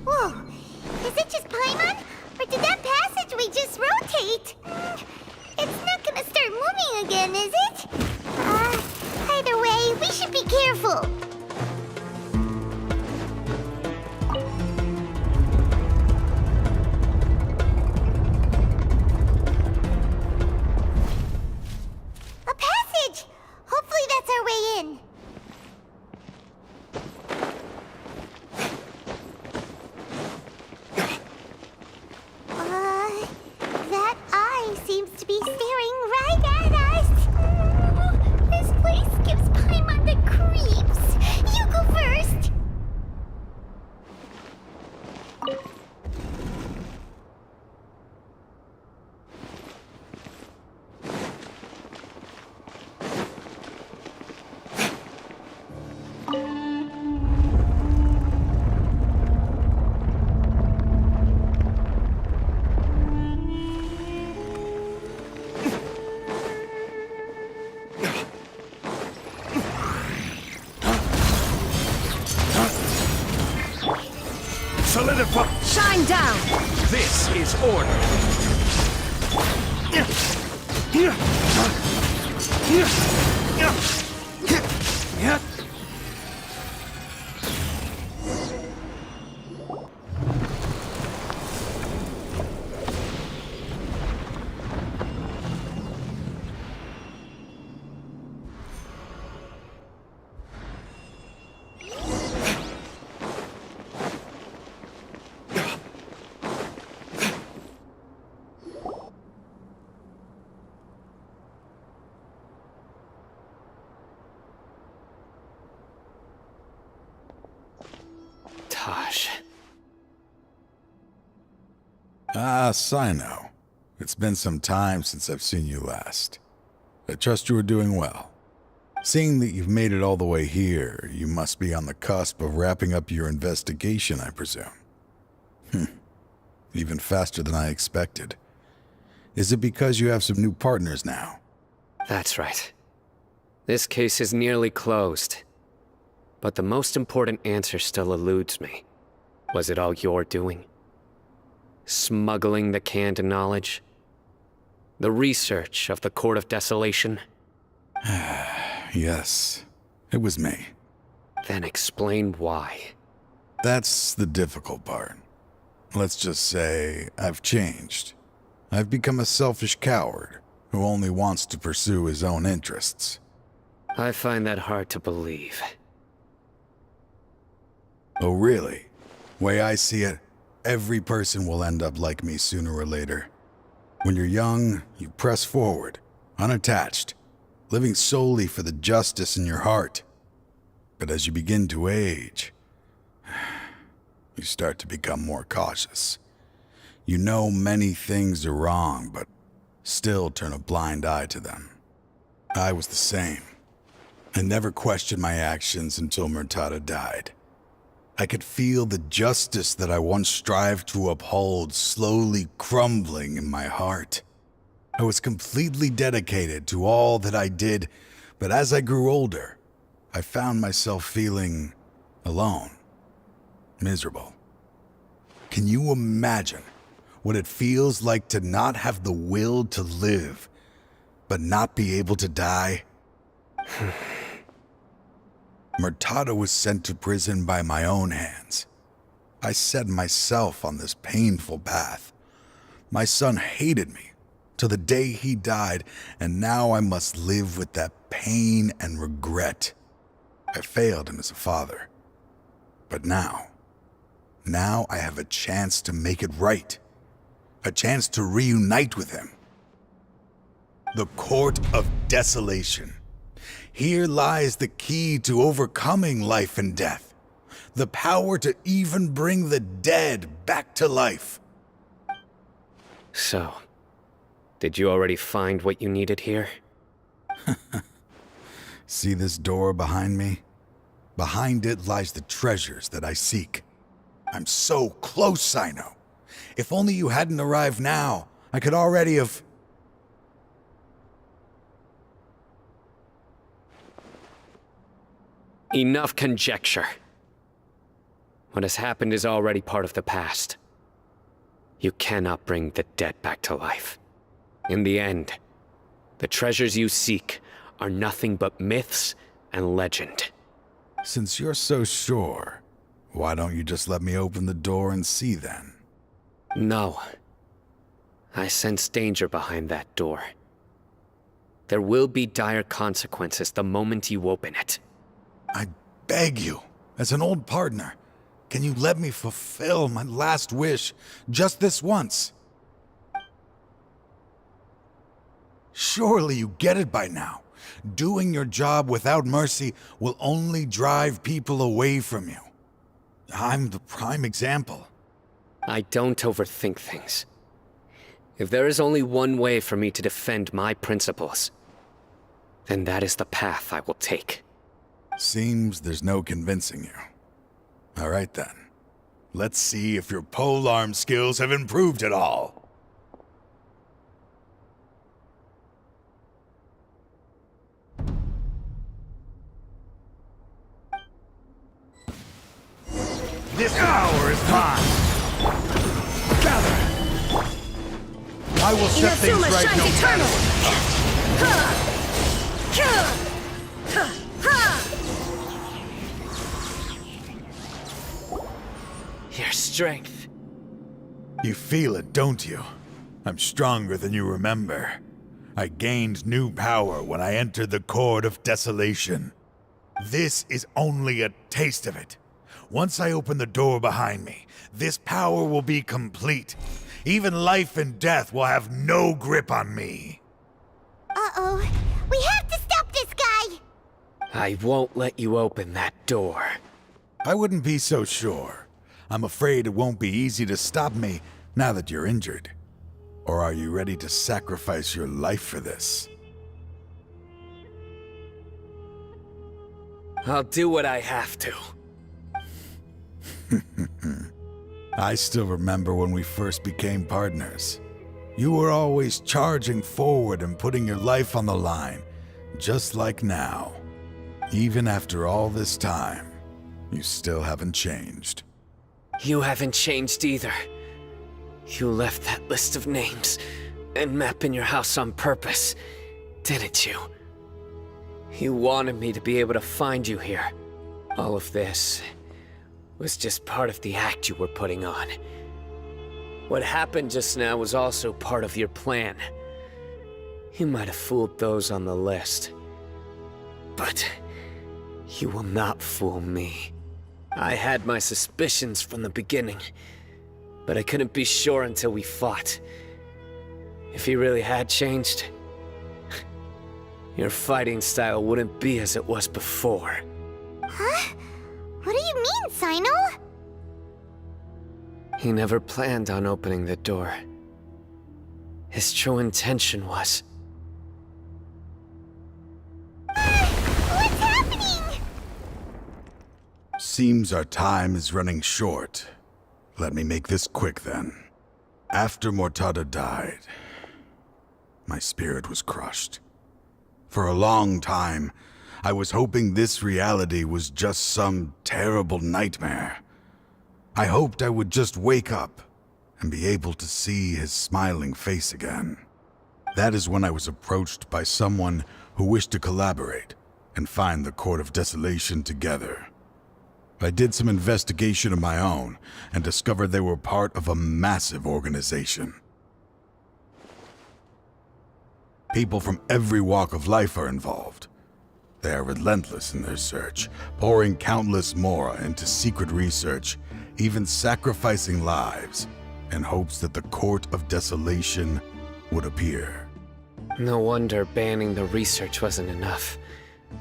Whoa! Is it just Paimon? Or did that passageway just rotate? It's not gonna start moving again, is it? Either way, we should be careful. A passage! Hopefully that's our way in. That eye seems to be staring right at us. This place gives Paimon the creeps. You go first. Solidify! Shine down! This is order! Taj. Ah, Sino. It's been some time since I've seen you last. I trust you are doing well. Seeing that you've made it all the way here, you must be on the cusp of wrapping up your investigation, I presume. Even faster than I expected. Is it because you have some new partners now? That's right. This case is nearly closed. But the most important answer still eludes me. Was it all your doing? Smuggling the canned knowledge? The research of the Court of Desolation? Yes, it was me. Then explain why. That's the difficult part. Let's just say I've changed. I've become a selfish coward who only wants to pursue his own interests. I find that hard to believe. Oh, really? Way I see it, every person will end up like me sooner or later. When you're young, you press forward, unattached, living solely for the justice in your heart. But as you begin to age, you start to become more cautious. You know many things are wrong, but still turn a blind eye to them. I was the same. I never questioned my actions until Murtada died. I could feel the justice that I once strived to uphold slowly crumbling in my heart. I was completely dedicated to all that I did, but as I grew older, I found myself feeling alone, miserable. Can you imagine what it feels like to not have the will to live, but not be able to die? Murtada was sent to prison by my own hands. I set myself on this painful path. My son hated me, till the day he died, and now I must live with that pain and regret. I failed him as a father. But now I have a chance to make it right. A chance to reunite with him. The Court of Desolation. Here lies the key to overcoming life and death. The power to even bring the dead back to life. So, did you already find what you needed here? See this door behind me? Behind it lies the treasures that I seek. I'm so close, Sino. If only you hadn't arrived now, I could already have... Enough conjecture. What has happened is already part of the past. You cannot bring the dead back to life. In the end, the treasures you seek are nothing but myths and legend. Since you're so sure, why don't you just let me open the door and see then? No. I sense danger behind that door. There will be dire consequences the moment you open it. I beg you, as an old partner, can you let me fulfill my last wish just this once? Surely you get it by now. Doing your job without mercy will only drive people away from you. I'm the prime example. I don't overthink things. If there is only one way for me to defend my principles, then that is the path I will take. Seems there's no convincing you. All right then. Let's see if your polearm skills have improved at all. This hour is mine. Gather. I will set things Inazuma right shines no eternal! Your strength. You feel it, don't you? I'm stronger than you remember. I gained new power when I entered the Court of Desolation. This is only a taste of it. Once I open the door behind me, this power will be complete. Even life and death will have no grip on me. Uh-oh. We have to stop this guy! I won't let you open that door. I wouldn't be so sure. I'm afraid it won't be easy to stop me now that you're injured. Or are you ready to sacrifice your life for this? I'll do what I have to. I still remember when we first became partners. You were always charging forward and putting your life on the line, just like now. Even after all this time, you still haven't changed. You haven't changed either. You left that list of names and map in your house on purpose, didn't you? You wanted me to be able to find you here. All of this was just part of the act you were putting on. What happened just now was also part of your plan. You might have fooled those on the list, but you will not fool me. I had my suspicions from the beginning, but I couldn't be sure until we fought. If he really had changed, your fighting style wouldn't be as it was before. Huh? What do you mean, Sino? He never planned on opening the door. His true intention was... What's happening? Seems our time is running short. Let me make this quick then. After Mortada died, my spirit was crushed. For a long time, I was hoping this reality was just some terrible nightmare. I hoped I would just wake up and be able to see his smiling face again. That is when I was approached by someone who wished to collaborate and find the Court of Desolation together. I did some investigation of my own and discovered they were part of a massive organization. People from every walk of life are involved. They are relentless in their search, pouring countless mora into secret research, even sacrificing lives in hopes that the Court of Desolation would appear. No wonder banning the research wasn't enough.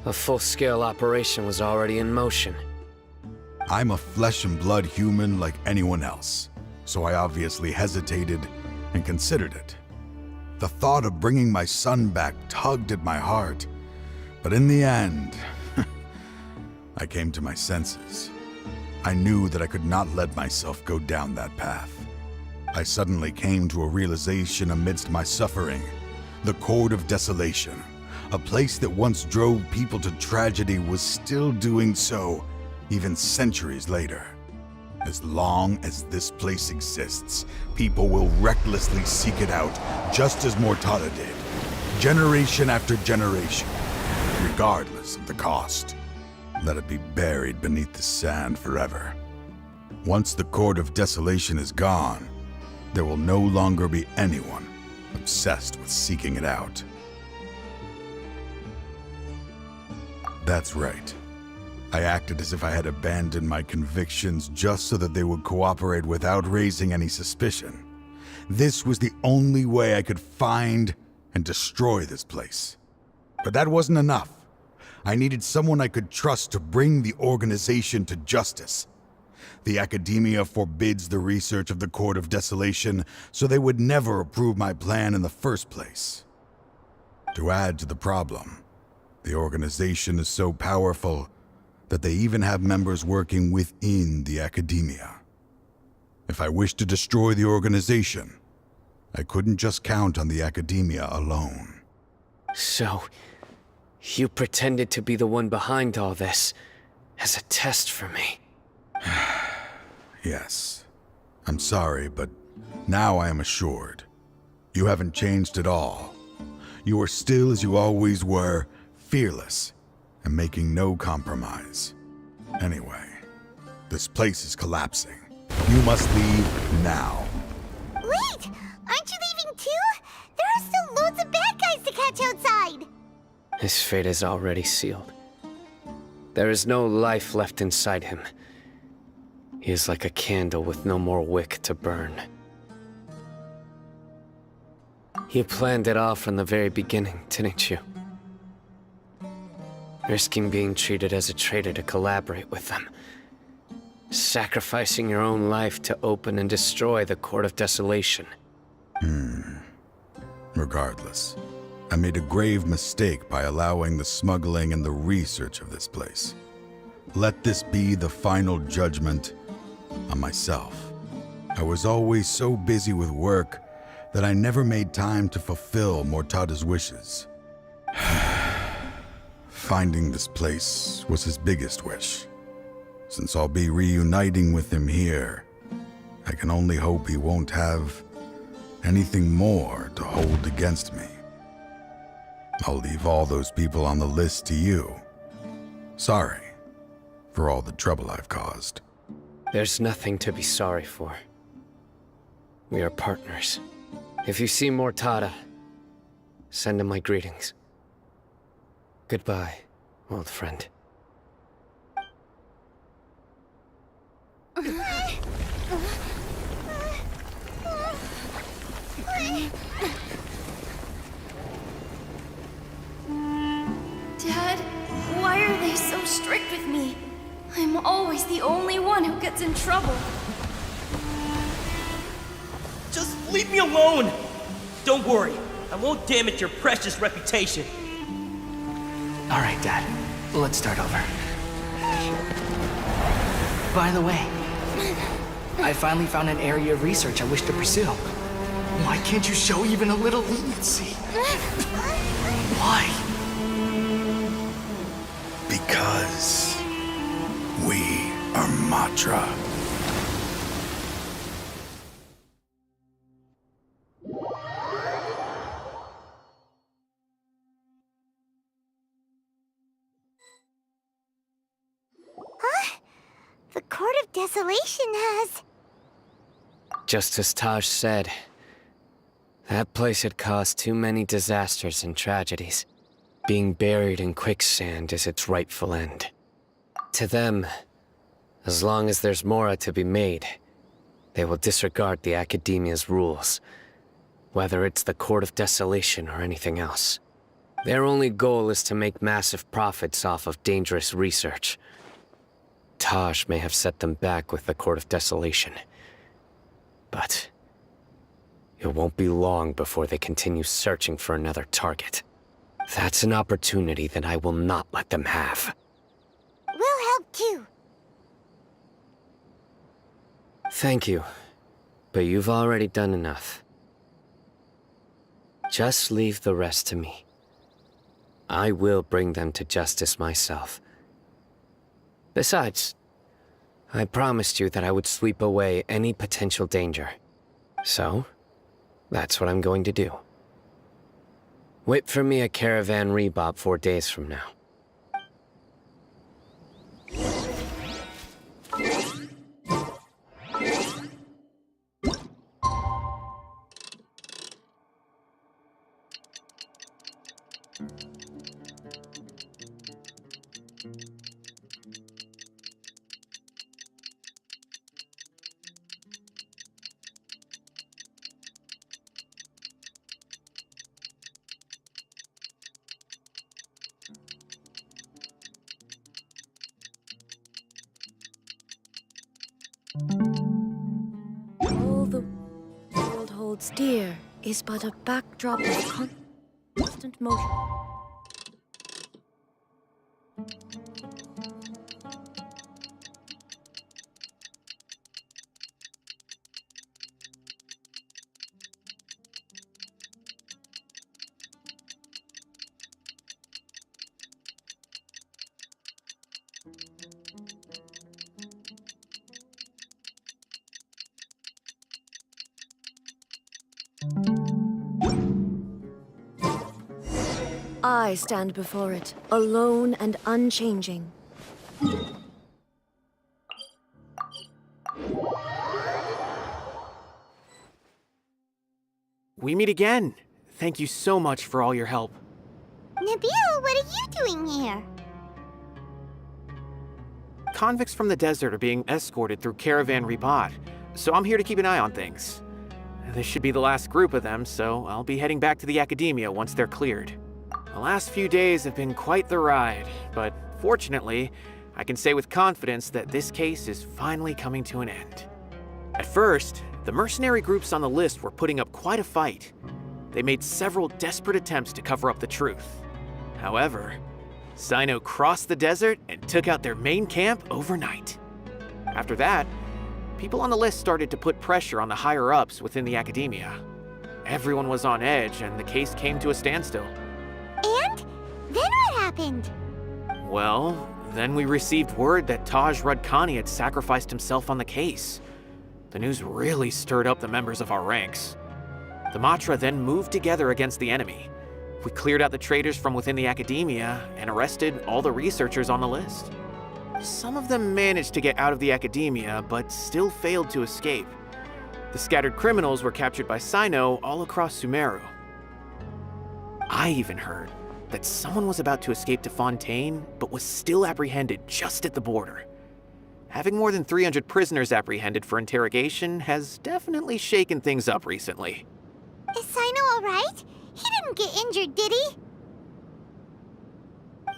A full-scale operation was already in motion. I'm a flesh and blood human like anyone else, so I obviously hesitated and considered it. The thought of bringing my son back tugged at my heart, but in the end, I came to my senses. I knew that I could not let myself go down that path. I suddenly came to a realization amidst my suffering. The Court of Desolation, a place that once drove people to tragedy, was still doing so, even centuries later. As long as this place exists, people will recklessly seek it out, just as Mortada did, generation after generation, regardless of the cost. Let it be buried beneath the sand forever. Once the Court of Desolation is gone, there will no longer be anyone obsessed with seeking it out. That's right. I acted as if I had abandoned my convictions just so that they would cooperate without raising any suspicion. This was the only way I could find and destroy this place. But that wasn't enough. I needed someone I could trust to bring the organization to justice. The Academia forbids the research of the Court of Desolation, so they would never approve my plan in the first place. To add to the problem, the organization is so powerful that they even have members working within the Academia. If I wished to destroy the organization, I couldn't just count on the Academia alone. So, you pretended to be the one behind all this, as a test for me. Yes. I'm sorry, but now I am assured. You haven't changed at all. You are still as you always were, fearless, and making no compromise. Anyway, this place is collapsing. You must leave now. Wait! Aren't you leaving too? There are still loads of bad guys to catch outside! His fate is already sealed. There is no life left inside him. He is like a candle with no more wick to burn. You planned it all from the very beginning, didn't you? Risking being treated as a traitor to collaborate with them. Sacrificing your own life to open and destroy the Court of Desolation. Regardless, I made a grave mistake by allowing the smuggling and the research of this place. Let this be the final judgment on myself. I was always so busy with work that I never made time to fulfill Mortada's wishes. Finding this place was his biggest wish. Since I'll be reuniting with him here, I can only hope he won't have anything more to hold against me. I'll leave all those people on the list to you. Sorry for all the trouble I've caused. There's nothing to be sorry for. We are partners. If you see Mortada, send him my greetings. Goodbye, old friend. Dad, why are they so strict with me? I'm always the only one who gets in trouble. Just leave me alone! Don't worry, I won't damage your precious reputation. All right, Dad. Let's start over. By the way, I finally found an area of research I wish to pursue. Why can't you show even a little leniency? Why? Because we are Matra. The Court of Desolation has... Just as Taj said, That place had caused too many disasters and tragedies. Being buried in quicksand is its rightful end. To them, as long as there's Mora to be made, they will disregard the Academia's rules, whether it's the Court of Desolation or anything else. Their only goal is to make massive profits off of dangerous research. Taj may have set them back with the Court of Desolation, but it won't be long before they continue searching for another target. That's an opportunity that I will not let them have. We'll help too. Thank you, but you've already done enough. Just leave the rest to me. I will bring them to justice myself. Besides, I promised you that I would sweep away any potential danger. So, that's what I'm going to do. Wait for me at Caravan Rebob 4 days from now. All the world holds dear is but a backdrop of constant motion. I stand before it, alone and unchanging. We meet again. Thank you so much for all your help. Nabil, what are you doing here? Convicts from the desert are being escorted through Caravan Rebob, so I'm here to keep an eye on things. This should be the last group of them, so I'll be heading back to the Academia once they're cleared. The last few days have been quite the ride, but fortunately, I can say with confidence that this case is finally coming to an end. At first, the mercenary groups on the list were putting up quite a fight. They made several desperate attempts to cover up the truth. However, Cyno crossed the desert and took out their main camp overnight. After that, people on the list started to put pressure on the higher-ups within the Academia. Everyone was on edge and the case came to a standstill. And? Then what happened? Well, then we received word that Taj Rudkani had sacrificed himself on the case. The news really stirred up the members of our ranks. The Matra then moved together against the enemy. We cleared out the traitors from within the Academia and arrested all the researchers on the list. Some of them managed to get out of the Academia, but still failed to escape. The scattered criminals were captured by Cyno all across Sumeru. I even heard that someone was about to escape to Fontaine, but was still apprehended just at the border. Having more than 300 prisoners apprehended for interrogation has definitely shaken things up recently. Is Cyno alright? He didn't get injured, did he?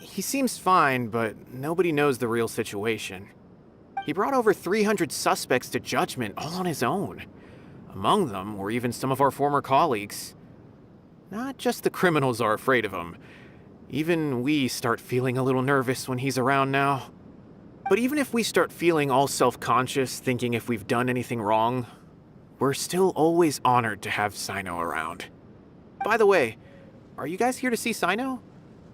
He seems fine, but nobody knows the real situation. He brought over 300 suspects to judgment all on his own. Among them were even some of our former colleagues. Not just the criminals are afraid of him. Even we start feeling a little nervous when he's around now. But even if we start feeling all self-conscious, thinking if we've done anything wrong, we're still always honored to have Cyno around. By the way, are you guys here to see Cyno?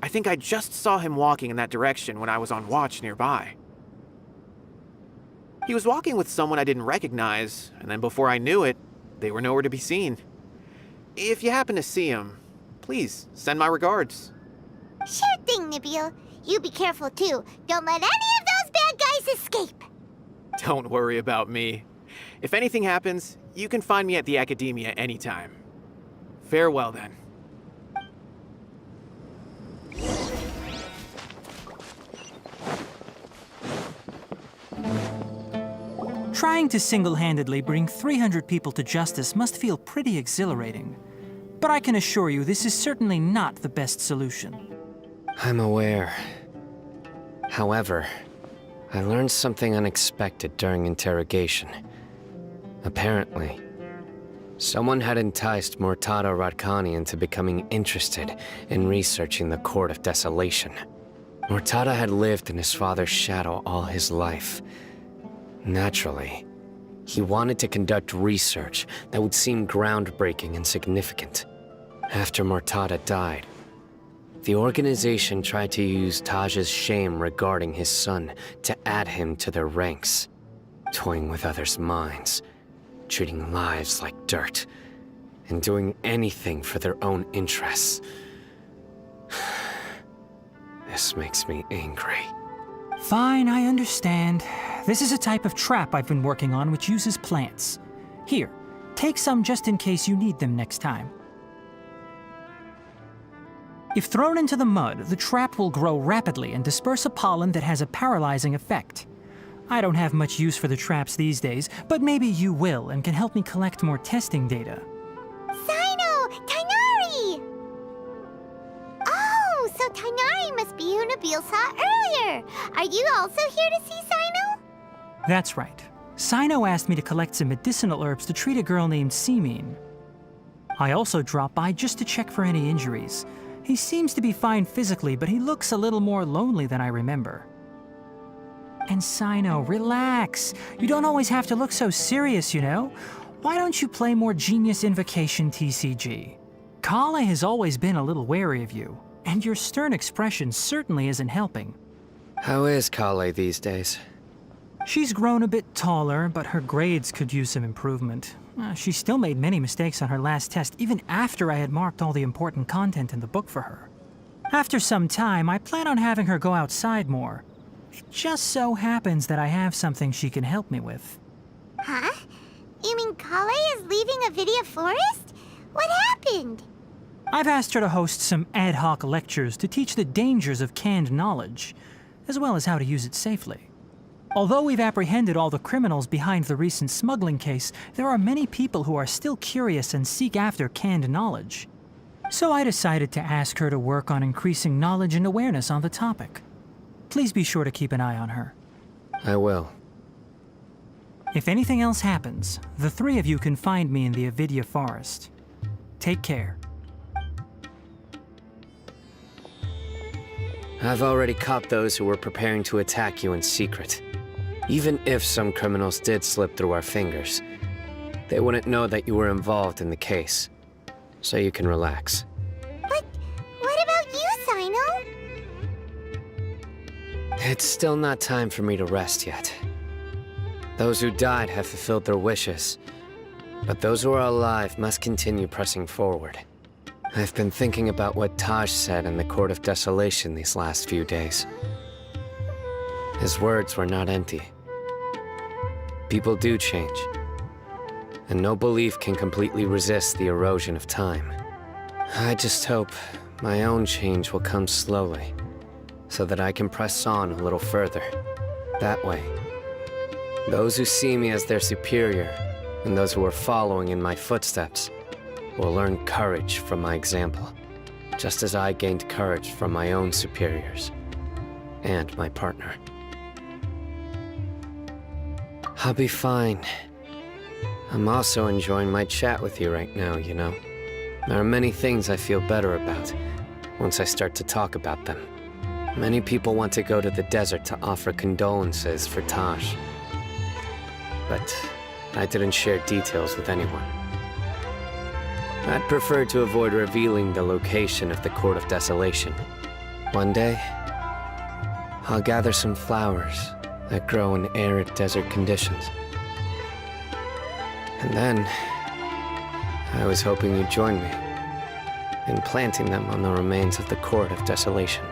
I think I just saw him walking in that direction when I was on watch nearby. He was walking with someone I didn't recognize, and then before I knew it, they were nowhere to be seen. If you happen to see him, please send my regards. Sure thing, Nabil. You be careful too. Don't let any of those bad guys escape. Don't worry about me. If anything happens, you can find me at the Academia anytime. Farewell then. Trying to single-handedly bring 300 people to justice must feel pretty exhilarating. But I can assure you this is certainly not the best solution. I'm aware. However, I learned something unexpected during interrogation. Apparently, someone had enticed Murtada Radkani into becoming interested in researching the Court of Desolation. Murtada had lived in his father's shadow all his life. Naturally, he wanted to conduct research that would seem groundbreaking and significant. After Murtada died, the organization tried to use Taj's shame regarding his son to add him to their ranks, toying with others' minds, treating lives like dirt, and doing anything for their own interests. This makes me angry. Fine, I understand. This is a type of trap I've been working on which uses plants. Here, take some just in case you need them next time. If thrown into the mud, the trap will grow rapidly and disperse a pollen that has a paralyzing effect. I don't have much use for the traps these days, but maybe you will and can help me collect more testing data. Sino! Tainari! Oh, so Tainari must be who Nabil saw earlier. Are you also here to see Sino? That's right. Sino asked me to collect some medicinal herbs to treat a girl named Simin. I also dropped by just to check for any injuries. He seems to be fine physically, but he looks a little more lonely than I remember. And Sino, relax. You don't always have to look so serious, you know? Why don't you play more Genius Invocation TCG? Kale has always been a little wary of you, and your stern expression certainly isn't helping. How is Kale these days? She's grown a bit taller, but her grades could use some improvement. She still made many mistakes on her last test, even after I had marked all the important content in the book for her. After some time, I plan on having her go outside more. It just so happens that I have something she can help me with. Huh? You mean Kale is leaving Avidia Forest? What happened? I've asked her to host some ad hoc lectures to teach the dangers of canned knowledge, as well as how to use it safely. Although we've apprehended all the criminals behind the recent smuggling case, there are many people who are still curious and seek after canned knowledge. So I decided to ask her to work on increasing knowledge and awareness on the topic. Please be sure to keep an eye on her. I will. If anything else happens, the three of you can find me in the Avidia Forest. Take care. I've already caught those who were preparing to attack you in secret. Even if some criminals did slip through our fingers, they wouldn't know that you were involved in the case. So you can relax. But what about you, Sino? It's still not time for me to rest yet. Those who died have fulfilled their wishes, but those who are alive must continue pressing forward. I've been thinking about what Taj said in the Court of Desolation these last few days. His words were not empty. People do change, and no belief can completely resist the erosion of time. I just hope my own change will come slowly, so that I can press on a little further. That way, those who see me as their superior, and those who are following in my footsteps, will learn courage from my example, just as I gained courage from my own superiors, and my partner. I'll be fine. I'm also enjoying my chat with you right now, you know. There are many things I feel better about once I start to talk about them. Many people want to go to the desert to offer condolences for Taj. But I didn't share details with anyone. I'd prefer to avoid revealing the location of the Court of Desolation. One day, I'll gather some flowers that grow in arid desert conditions. And then, I was hoping you'd join me in planting them on the remains of the Court of Desolation.